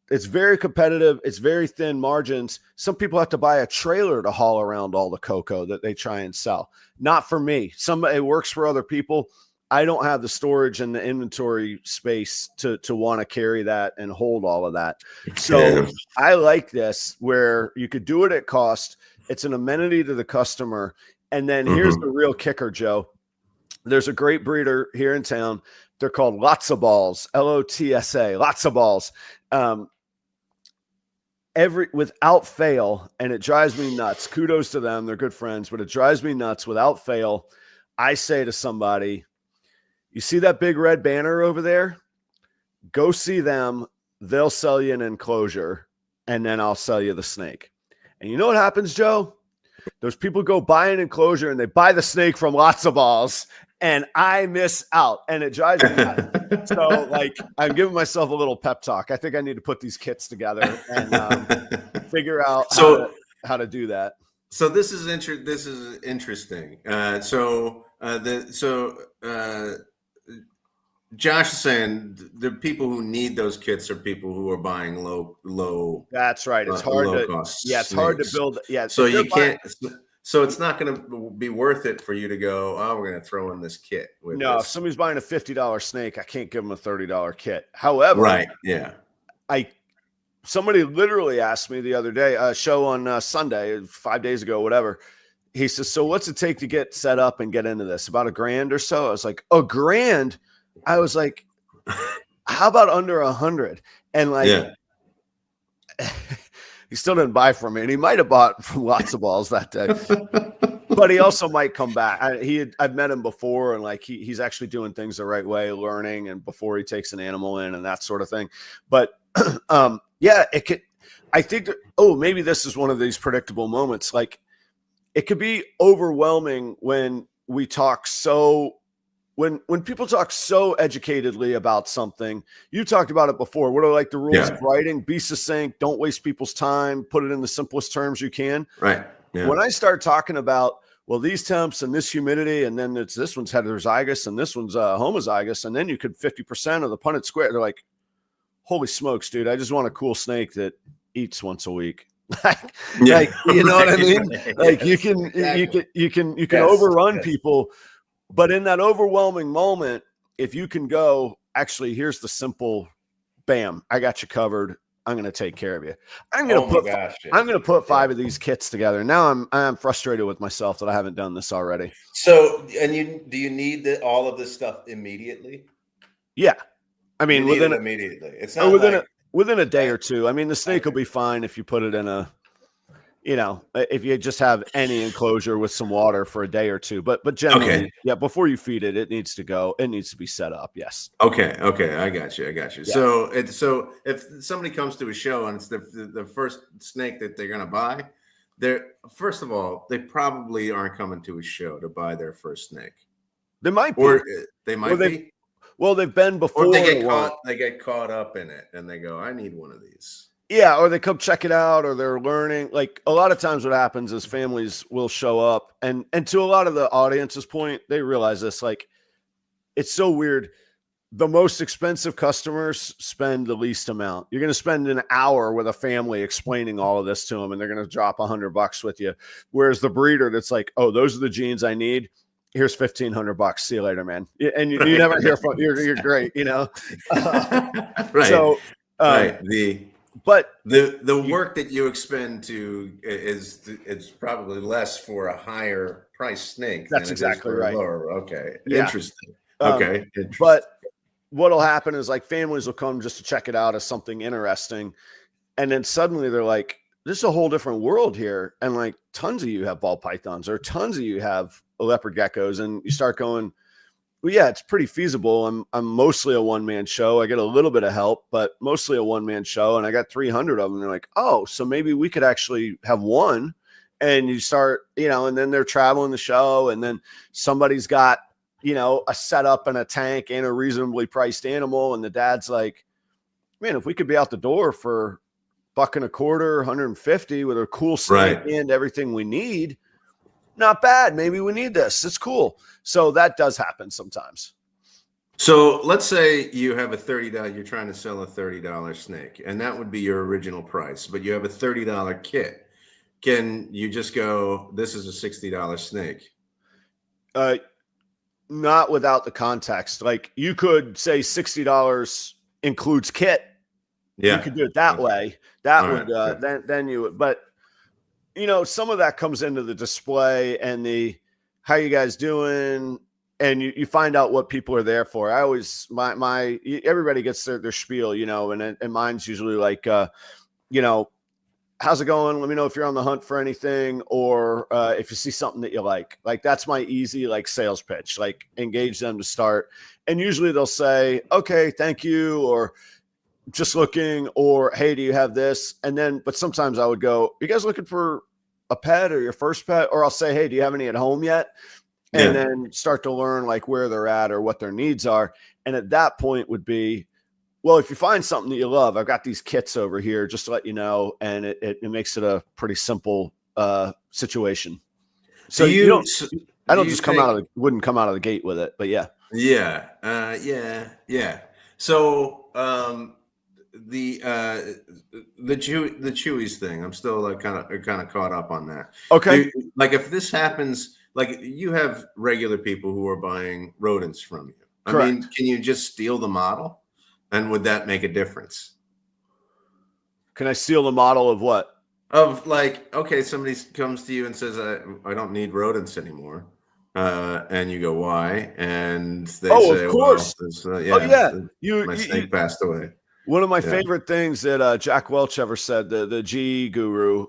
It's very competitive. It's very thin margins. Some people have to buy a trailer to haul around all the cocoa that they try and sell. Not for me. It works for other people. I don't have the storage and the inventory space to want to carry that and hold all of that. So I like this where you could do it at cost. It's an amenity to the customer. And then here's the real kicker, Joe. There's a great breeder here in town. They're called Lots of Balls, LOTSA, Lots of Balls. Without fail, and it drives me nuts. Kudos to them. They're good friends, but it drives me nuts. Without fail, I say to somebody, you see that big red banner over there? Go see them they'll sell you an enclosure, and then I'll sell you the snake. And you know what happens, Joe? Those people go buy an enclosure and they buy the snake from Lots of Balls, and I miss out, and it drives me nuts. So, like, I'm giving myself a little pep talk. I think I need to put these kits together and figure out how to do that. So this is interesting. Josh is saying the people who need those kits are people who are buying low. That's right. It's hard to it's hard to build. Yeah. So you can't. So it's not going to be worth it for you to go, oh, we're going to throw in this kit. No, if somebody's buying a $50 snake, I can't give them a $30 kit. However, right. Yeah. Somebody literally asked me the other day, a show on Sunday, 5 days ago, whatever. He says, so what's it take to get set up and get into this? About $1,000 or so? I was like, $1,000? I was like, how about under 100? And like, he still didn't buy from me, and he might have bought from Lots of Balls that day. But he also might come back. I've met him before, and like he's actually doing things the right way, learning, and before he takes an animal in and that sort of thing. But yeah, it could. I think that, maybe this is one of these predictable moments. Like, it could be overwhelming when we talk when people talk so educatedly about something. You talked about it before. What are like the rules of writing? Be succinct. Don't waste people's time. Put it in the simplest terms you can. Right. Yeah. When I start talking about, well, these temps and this humidity, and then it's this one's heterozygous and this one's homozygous, and then you could 50% of the Punnett square. They're like, holy smokes, dude! I just want a cool snake that eats once a week. Like, you know what I mean? Like you can overrun people. But in that overwhelming moment, if you can go, actually, here's the simple, bam, I got you covered. I'm going to take care of you. I'm going to put 5 of these kits together. Now I'm frustrated with myself that I haven't done this already. So, do you need all of this stuff immediately? Yeah. I mean, immediately. It's not within a day or two. I mean, the snake will be fine if you put it in if you just have any enclosure with some water for a day or two, but generally, before you feed it, it needs to go. It needs to be set up. Yes. Okay. I got you. Yeah. So if somebody comes to a show and it's the first snake that they're going to buy, first of all, they probably aren't coming to a show to buy their first snake. They might be. Or they might be. Well, they've been before. Or they get caught up in it and they go, I need one of these. Yeah, or they come check it out, or they're learning. Like, a lot of times what happens is families will show up, and to a lot of the audience's point, they realize this. Like, it's so weird. The most expensive customers spend the least amount. You're going to spend an hour with a family explaining all of this to them, and they're going to drop $100 with you. Whereas the breeder that's like, oh, those are the genes I need. Here's $1,500. See you later, man. And you never hear from you're great, Right. So right. But the work that you expend is probably less for a higher price snake. That's exactly right. Lower. Okay. Yeah. Interesting. Okay. But what'll happen is, like, families will come just to check it out as something interesting. And then suddenly they're like, this is a whole different world here. And like, tons of you have ball pythons, or tons of you have leopard geckos. And you start going, well, yeah, it's pretty feasible. I'm mostly a one-man show. I get a little bit of help, but mostly a one-man show. And I got 300 of them. They're like, oh, so maybe we could actually have one. And you start, and then they're traveling the show. And then somebody's got, a setup and a tank and a reasonably priced animal. And the dad's like, man, if we could be out the door for $1.25, 150 with a cool snake and everything we need, not bad. Maybe we need this. It's cool. So that does happen sometimes. So let's say you have you're trying to sell a $30 snake, and that would be your original price, but you have a $30 kit. Can you just go, this is a $60 snake? Not without the context. Like, you could say $60 includes kit. Yeah. You could do it that way. That would, then you would, but some of that comes into the display and the, how you guys doing? And you find out what people are there for. I always, everybody gets their spiel, and mine's usually like, how's it going? Let me know if you're on the hunt for anything, or if you see something that you like. Like, that's my easy, like, sales pitch, like, engage them to start. And usually they'll say, okay, thank you. Or just looking, or hey, do you have this? And then, but sometimes I would go, you guys looking for a pet or your first pet? Or I'll say, hey, do you have any at home yet? And then start to learn like where they're at or what their needs are. And at that point would be, well, if you find something that you love, I've got these kits over here just to let you know. And it makes it a pretty simple situation. So you don't, I don't just wouldn't come out of the gate with it, but yeah. Yeah. Yeah. So, the Chewies thing, I'm still like kind of caught up on that. Okay. Like if this happens, like you have regular people who are buying rodents from you. Correct. I mean, can you just steal the model? And would that make a difference? Can I steal the model of what? Of like, okay, somebody comes to you and says, I don't need rodents anymore. And you go, why? And they say, of course. Well, my snake passed away. One of my favorite things that Jack Welch ever said, the GE guru,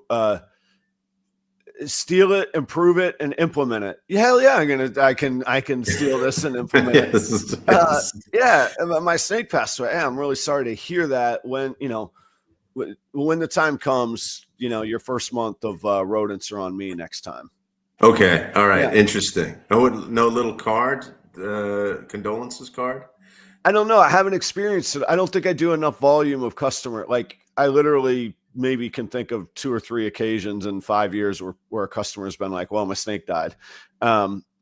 steal it, improve it, and implement it. Hell yeah, I can steal this and implement it. Yeah, my snake passed away. I'm really sorry to hear that. When when the time comes, your first month of rodents are on me next time. Okay, all right, interesting. No little card, condolences card. I don't know. I haven't experienced it. I don't think I do enough volume of customer. Like I literally maybe can think of 2 or 3 occasions in 5 years where a customer has been like, well, my snake died.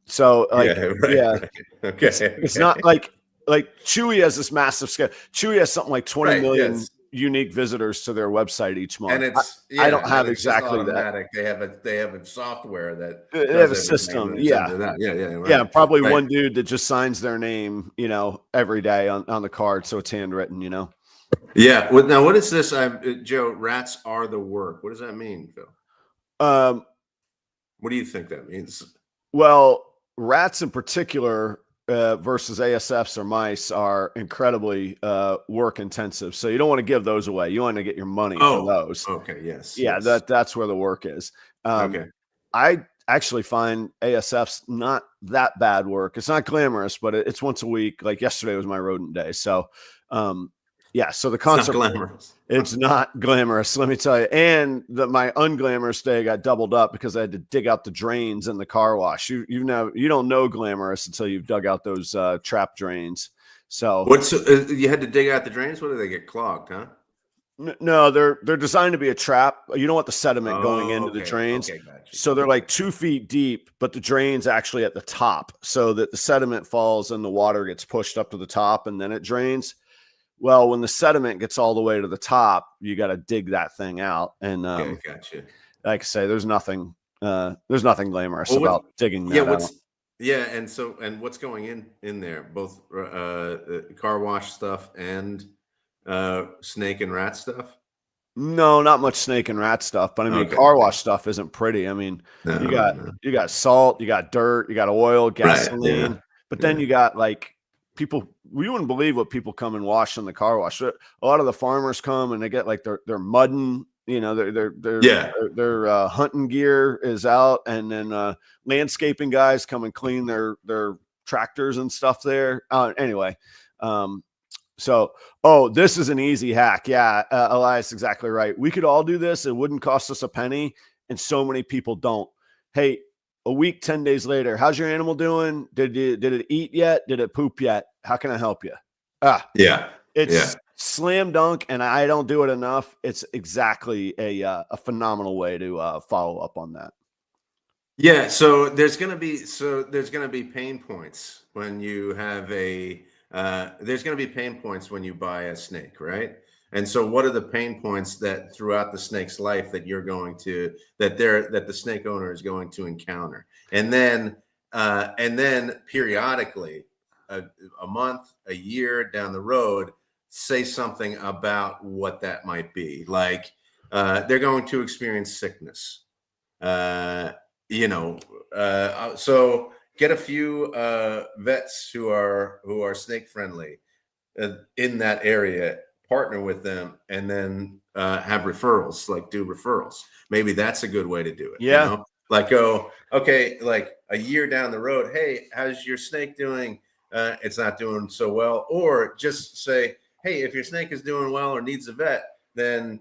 So like, right. Okay. It's not like Chewy has this massive scale. Chewy has something like 20 million unique visitors to their website each month. And I don't have exactly that. They have a software that they have a system. Yeah. Probably one dude that just signs their name, every day on the card. So it's handwritten, Yeah. Well, now what is this? Joe, rats are the work. What does that mean, Phil? What do you think that means? Well, rats in particular, versus ASFs or mice are incredibly work intensive. So you don't want to give those away. You want to get your money for those. Okay. Yes. Yeah. Yes. That's where the work is. Okay. I actually find ASFs not that bad work. It's not glamorous, but it's once a week. Like yesterday was my rodent day. So, so the concept, it's not glamorous, let me tell you. And my unglamorous day got doubled up because I had to dig out the drains in the car wash. You don't know glamorous until you've dug out those trap drains. So you had to dig out the drains? What do they get clogged, huh? No, they're designed to be a trap. You don't want the sediment going into the drains. Okay, gotcha. So they're like 2 feet deep, but the drain's actually at the top so that the sediment falls and the water gets pushed up to the top and then it drains. Well, when the sediment gets all the way to the top, you got to dig that thing out. And gotcha. Like I say, there's nothing glamorous about digging that out. Yeah, and what's going in there? Both car wash stuff and snake and rat stuff? No, not much snake and rat stuff, but I mean, car wash stuff isn't pretty. I mean, you got salt, you got dirt, you got oil, gasoline, but then you got like people. We wouldn't believe what people come and wash in the car wash. A lot of the farmers come and they get like they're mudding. Their hunting gear is out, and then landscaping guys come and clean their tractors and stuff there. Anyway. This is an easy hack. Yeah, Elias, exactly right. We could all do this. It wouldn't cost us a penny, and so many people don't. Hey, a week, 10 days later, how's your animal doing? Did it eat yet? Did it poop yet? How can I help you? It's slam dunk, and I don't do it enough. It's exactly a phenomenal way to follow up on that. Yeah, so there's gonna be pain points when you have there's going to be pain points when you buy a snake, right? And so what are the pain points that throughout the snake's life that the snake owner is going to encounter? And then periodically, a month, a year down the road, say something about what that might be. Like they're going to experience sickness, so get a few vets who are snake friendly in that area, partner with them, and then have referrals, like do referrals. Maybe that's a good way to do it. Yeah. Like go, okay, like a year down the road, hey, how's your snake doing? It's not doing so well. Or just say, hey, if your snake is doing well or needs a vet, then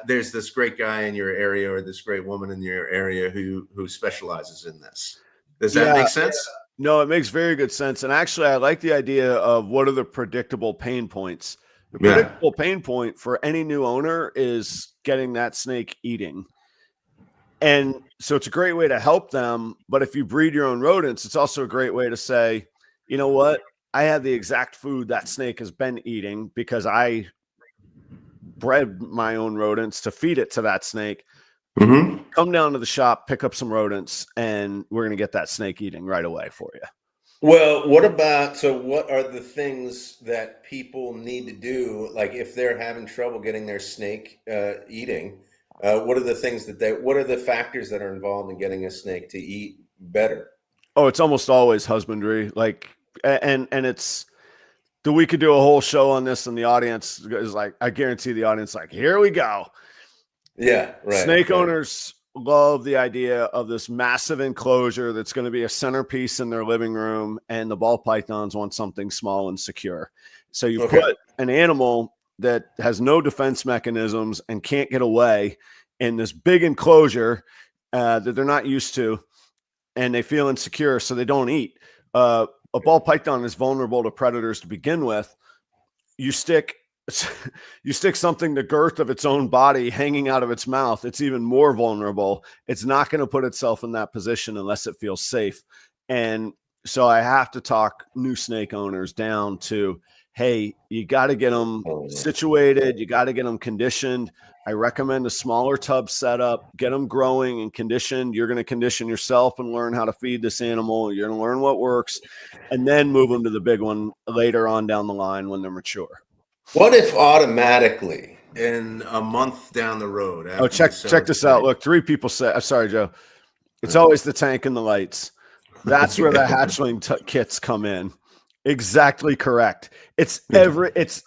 there's this great guy in your area or this great woman in your area who specializes in this. Does that make sense? No, it makes very good sense. And actually, I like the idea of what are the predictable pain points. The predictable pain point for any new owner is getting that snake eating. And so it's a great way to help them. But if you breed your own rodents, it's also a great way to say, you know what? I have the exact food that snake has been eating because I bred my own rodents to feed it to that snake. Mm-hmm. Come down to the shop, pick up some rodents, and we're going to get that snake eating right away for you. Well, what are the things that people need to do? Like if they're having trouble getting their snake eating, what are the things what are the factors that are involved in getting a snake to eat better? Oh, it's almost always husbandry. And we could do a whole show on this, and the audience is like, I guarantee the audience, like, here we go. Yeah, right. Snake owners love the idea of this massive enclosure that's going to be a centerpiece in their living room, and the ball pythons want something small and secure. So you put an animal that has no defense mechanisms and can't get away in this big enclosure that they're not used to, and they feel insecure, so they don't eat. A ball python is vulnerable to predators to begin with. You stick something the girth of its own body hanging out of its mouth, it's even more vulnerable. It's not going to put itself in that position unless it feels safe. And so I have to talk new snake owners down to, hey, you got to get them situated. You got to get them conditioned. I recommend a smaller tub setup, get them growing and conditioned. You're going to condition yourself and learn how to feed this animal. You're going to learn what works, and then move them to the big one later on down the line when they're mature. What if automatically in a month down the road? Check this out. Look, 3 people say, sorry, Joe. It's always the tank and the lights. That's where the hatchling kits come in. Exactly correct. It's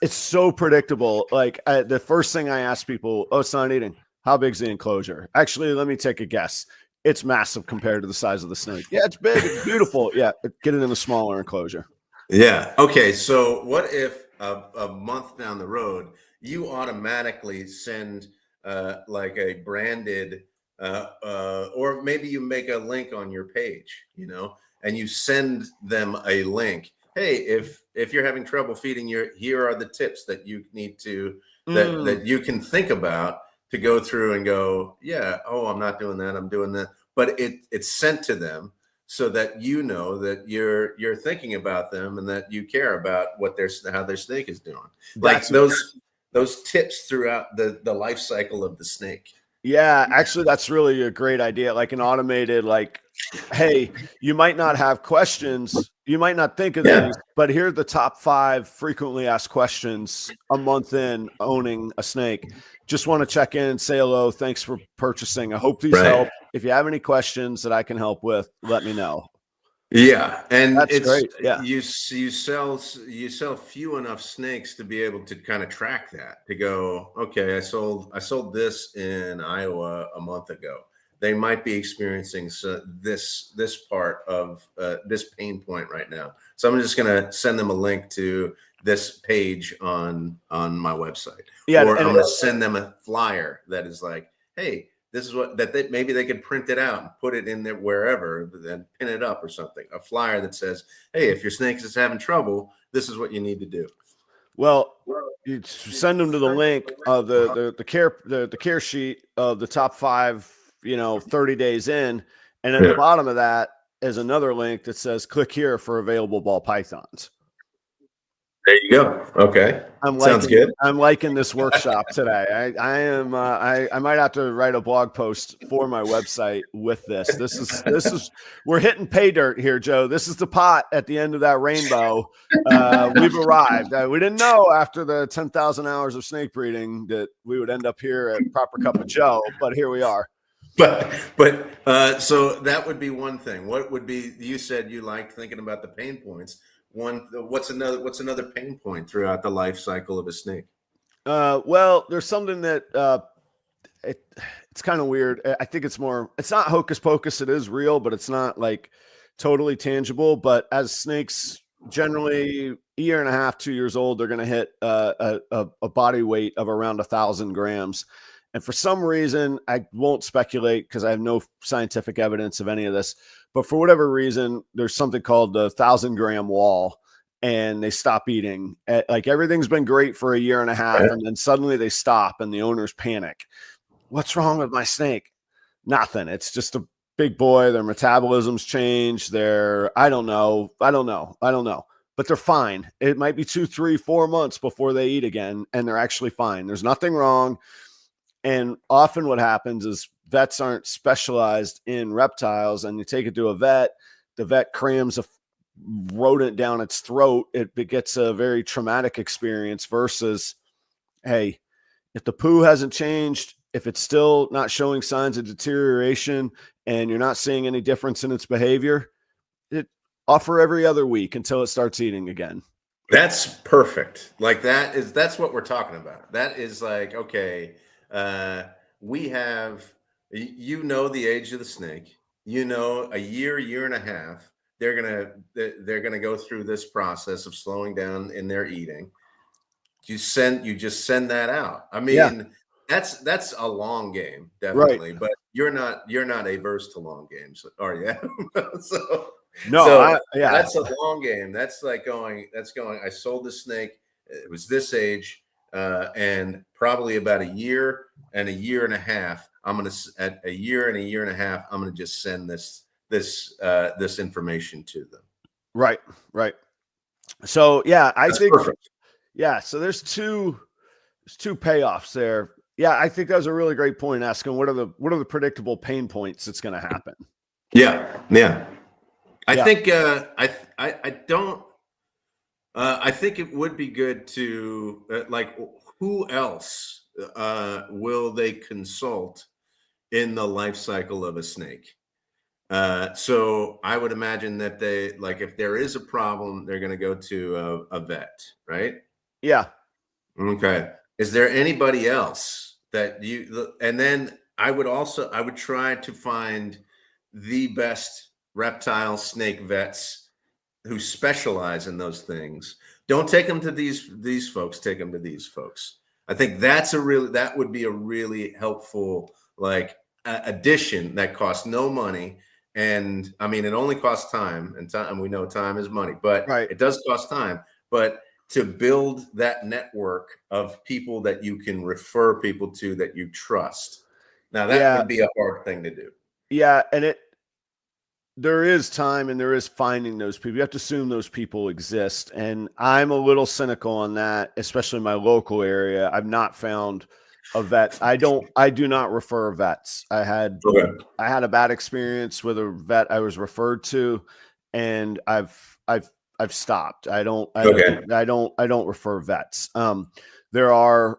so predictable. Like the first thing I ask people, oh, it's not eating. How big's the enclosure? Actually, let me take a guess. It's massive compared to the size of the snake. Yeah, it's big. It's beautiful. Yeah, get it in a smaller enclosure. Yeah. Okay. So what if a month down the road, you automatically send like a branded, or maybe you make a link on your page, and you send them a link. Hey, if you're having trouble feeding here are the tips that you need to, that you can think about to go through and go, yeah, oh, I'm not doing that, I'm doing that. But it's sent to them so that that you're thinking about them and that you care about how their snake is doing. Like those tips throughout the life cycle of the snake. Yeah, actually, that's really a great idea. Like an automated, like, hey, you might not have questions. You might not think of these, but here are the top 5 frequently asked questions a month in owning a snake. Just want to check in and say hello. Thanks for purchasing. I hope these help. If you have any questions that I can help with, let me know. Yeah, and that's great. Yeah, you sell few enough snakes to be able to kind of track that, to go, okay, I sold this in Iowa a month ago. They might be experiencing this part of this pain point right now. So I'm just going to send them a link to this page on my website. Yeah, or I'm going to send them a flyer that is like, hey, this is what maybe they could print it out and put it in there wherever, then pin it up or something. A flyer that says, hey, if your snake is having trouble, this is what you need to do. Well, you send them to the link of the care sheet of the top 5, 30 days in. And at the bottom of that is another link that says, click here for available ball pythons. There you go. Okay. Sounds good. I'm liking this workshop today. I might have to write a blog post for my website with this. This is we're hitting pay dirt here, Joe. This is the pot at the end of that rainbow. We've arrived. We didn't know after the 10,000 hours of snake breeding that we would end up here at Proper Cup of Joe, but here we are. But so that would be one thing. What would be, you said you liked thinking about the pain points. What's another pain point throughout the life cycle of a snake? Well, there's something that it's kind of weird. I think it's not hocus pocus. It is real, but it's not like totally tangible. But as snakes generally a year and a half, 2 years old, they're going to hit a body weight of around 1,000 grams. And for some reason, I won't speculate because I have no scientific evidence of any of this, but for whatever reason, there's something called the 1,000-gram wall, and they stop eating. Like everything's been great for a year and a half, and then suddenly they stop, and the owners panic. What's wrong with my snake? Nothing. It's just a big boy. Their metabolism's changed. I don't know, but they're fine. It might be 2, 3, 4 months before they eat again, and they're actually fine. There's nothing wrong. And often what happens is vets aren't specialized in reptiles, and you take it to a vet, the vet crams a rodent down its throat. It gets a very traumatic experience versus, hey, if the poo hasn't changed, if it's still not showing signs of deterioration and you're not seeing any difference in its behavior, offer every other week until it starts eating again. That's perfect. Like that's what we're talking about. That is like, okay, we have, the age of the snake, a year and a half, they're gonna go through this process of slowing down in their eating. You just send that out. I mean, that's a long game, definitely, right. But you're not averse to long games, are you? That's a long game. That's going, I sold this snake, it was this age, and probably about a year and a half, at a year and a half, I'm gonna just send this information to them. Right. So yeah, that's think perfect. Yeah, so there's two payoffs there. Yeah, I think that was a really great point, asking what are the predictable pain points that's going to happen. Yeah. I think I think it would be good to like, who else will they consult in the life cycle of a snake? So I would imagine that they, like, if there is a problem, they're going to go to a vet, right? Yeah. Okay. Is there anybody else that and then I would try to find the best reptile snake vets who specialize in those things. Don't take them to these folks, take them to these folks. I think that would be a really helpful, like, addition that costs no money. And I mean, it only costs time, and we know time is money, but right. It does cost time. But to build that network of people that you can refer people to that you trust. Now that would be a hard thing to do. Yeah. And there is time, and there is finding those people. You have to assume those people exist. And I'm a little cynical on that, especially in my local area. I've not found a vet. I do not refer vets. I had a bad experience with a vet I was referred to, and I've stopped. I don't refer vets. There are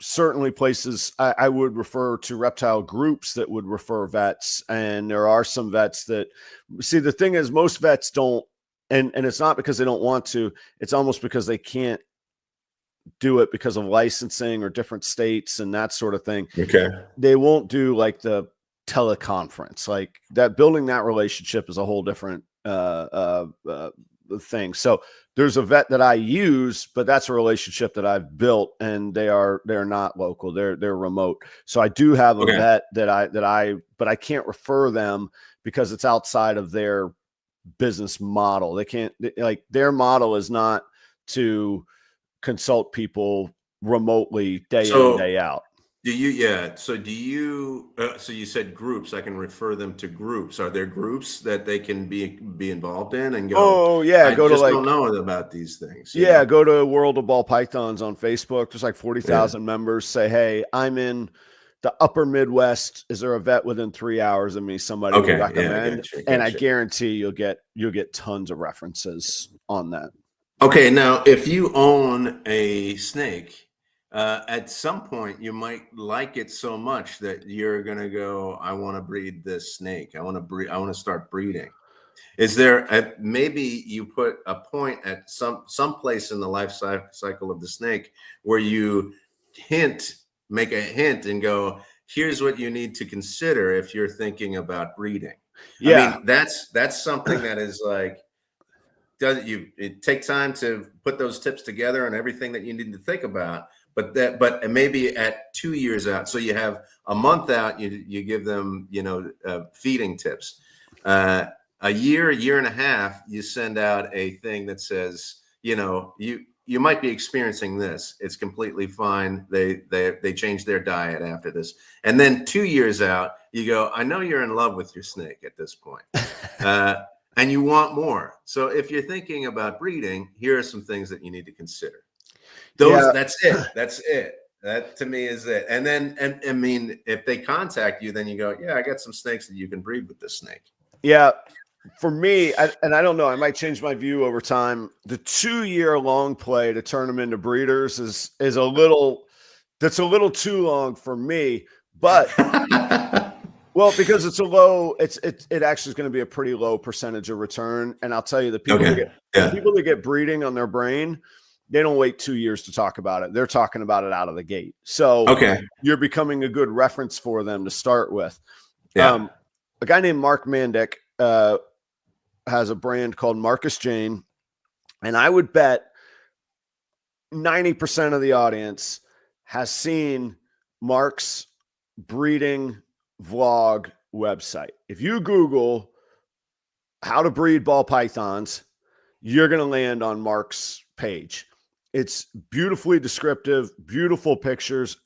certainly places I would refer to reptile groups that would refer vets. And there are some vets that, see, the thing is, most vets don't, and it's not because they don't want to, it's almost because they can't do it because of licensing or different states and that sort of thing. Okay. They won't do like the teleconference, like that. Building that relationship is a whole different thing. So there's a vet that I use, but that's a relationship that I've built, and they're not local. They're remote. So I do have a vet but I can't refer them because it's outside of their business model. They can't, like, their model is not to consult people remotely day in, day out. So you said groups, I can refer them to groups. Are there groups that they can be involved in and go, oh yeah, don't know about these things? Yeah. Go to World of Ball Pythons on Facebook. There's like 40,000 members. Say, hey, I'm in the upper Midwest. Is there a vet within 3 hours of me? Somebody to recommend. And I guarantee you'll get tons of references on that. Okay. Now, if you own a snake, at some point you might like it so much that you're going to go, I want to breed this snake. I want to start breeding. Is there maybe you put a point at some place in the life cycle of the snake where you make a hint and go, here's what you need to consider if you're thinking about breeding. Yeah. I mean, that's something that is like, take time to put those tips together and everything that you need to think about. But maybe at 2 years out, so you have a month out, you give them, feeding tips. A year and a half, you send out a thing that says, you might be experiencing this. It's completely fine. They change their diet after this. And then 2 years out, you go, I know you're in love with your snake at this point. And you want more. So if you're thinking about breeding, here are some things that you need to consider. That's it. That to me is it. And then, I mean, if they contact you, then you go, yeah, I got some snakes that you can breed with this snake. Yeah. For me, I don't know, I might change my view over time. The 2-year long play to turn them into breeders is a little too long for me, but well, because it's it actually is going to be a pretty low percentage of return. And I'll tell you, the people that get breeding on their brain, they don't wait 2 years to talk about it. They're talking about it out of the gate. So you're becoming a good reference for them to start with. Yeah. A guy named Mark Mandick has a brand called Marcus Jane, and I would bet 90% of the audience has seen Mark's breeding vlog website. If you Google how to breed ball pythons, you're going to land on Mark's page. It's beautifully descriptive, beautiful pictures,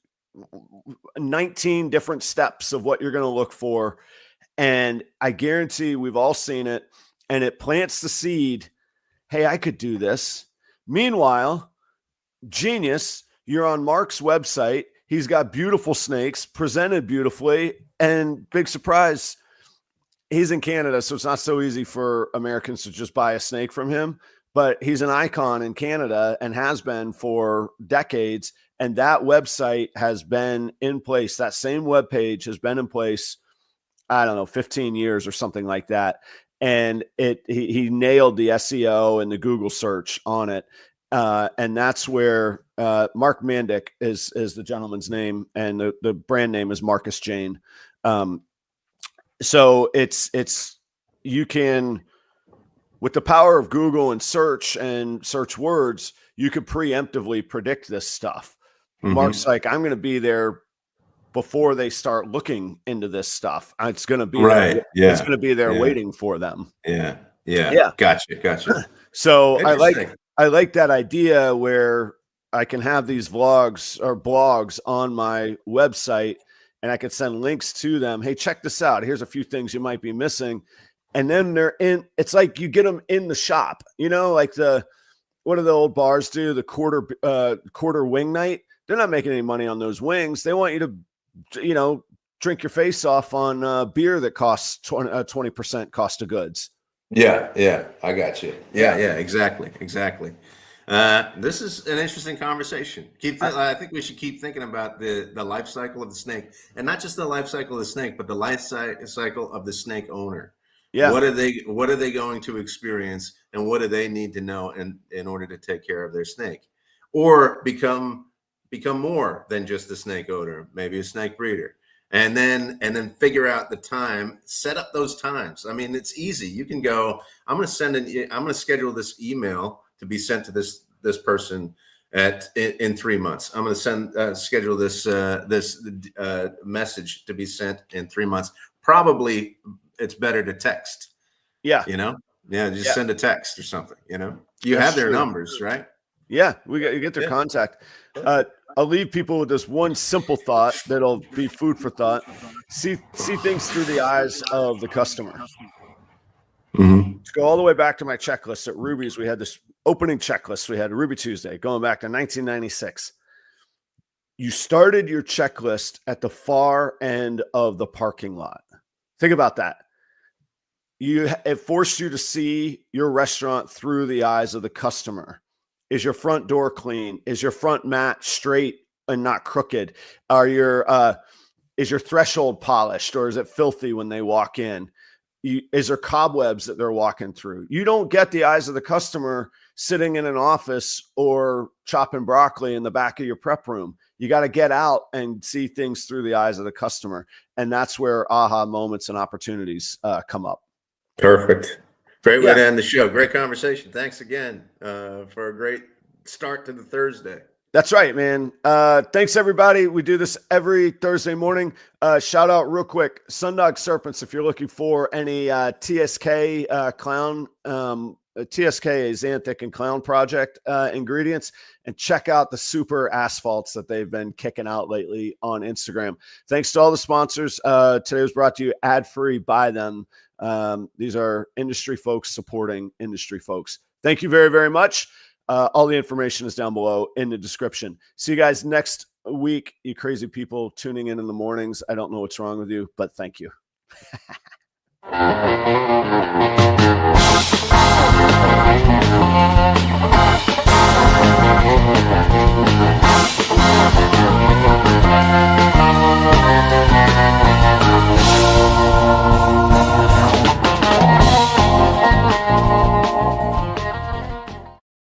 19 different steps of what you're going to look for. And I guarantee we've all seen it, and it plants the seed. Hey, I could do this. Meanwhile, genius, you're on Mark's website. He's got beautiful snakes presented beautifully, and big surprise, he's in Canada. So it's not so easy for Americans to just buy a snake from him, but he's an icon in Canada and has been for decades. And that website has been in place. That same webpage has been in place, I don't know, 15 years or something like that. And he nailed the SEO and the Google search on it. And that's where Mark Mandick is the gentleman's name, and the brand name is Marcus Jane. So you can, with the power of Google and search words, you could preemptively predict this stuff. Mm-hmm. Mark's like, I'm going to be there before they start looking into this stuff. It's going to be right. It's going to be there waiting for them. Yeah. Gotcha. So I like that idea where I can have these vlogs or blogs on my website, and I could send links to them. Hey, check this out. Here's a few things you might be missing. And then it's like you get them in the shop, like what do the old bars do? The quarter wing night. They're not making any money on those wings. They want you to, drink your face off on beer that costs 20% cost of goods. Yeah. I got you. Yeah. Exactly. This is an interesting conversation. I think we should keep thinking about the life cycle of the snake, and not just the life cycle of the snake, but the life cycle of the snake owner. Yeah. What are they going to experience, and what do they need to know in order to take care of their snake, or become more than just a snake owner, maybe a snake breeder, and then figure out the time, set up those times. I mean, it's easy. You can go, I'm going to schedule this email to be sent to this person in 3 months. I'm going to schedule this message to be sent in 3 months. Probably it's better to text. Yeah. Send a text or something, you have their numbers, right? Yeah. You get their contact. I'll leave people with this one simple thought that'll be food for thought. See things through the eyes of the customer. Mm-hmm. Let's go all the way back to my checklist at Ruby's. We had this opening checklist. We had Ruby Tuesday going back to 1996. You started your checklist at the far end of the parking lot. Think about that. It forced you to see your restaurant through the eyes of the customer. Is your front door clean? Is your front mat straight and not crooked? Is your threshold polished, or is it filthy when they walk in? Is there cobwebs that they're walking through? You don't get the eyes of the customer sitting in an office or chopping broccoli in the back of your prep room. You got to get out and see things through the eyes of the customer. And that's where aha moments and opportunities come up. Perfect. Great way to end the show. Great conversation. Thanks again for a great start to the Thursday. That's right, man. Thanks, everybody. We do this every Thursday morning. Shout out real quick, Sundog Serpents, if you're looking for any TSK clown, TSK is Xanthic and Clown Project ingredients, and check out the super asphalts that they've been kicking out lately on Instagram. Thanks to all the sponsors. Today was brought to you ad-free by them. These are industry folks supporting industry folks. Thank you very, very much. All the information is down below in the description. See you guys next week, you crazy people tuning in the mornings. I don't know what's wrong with you, but thank you.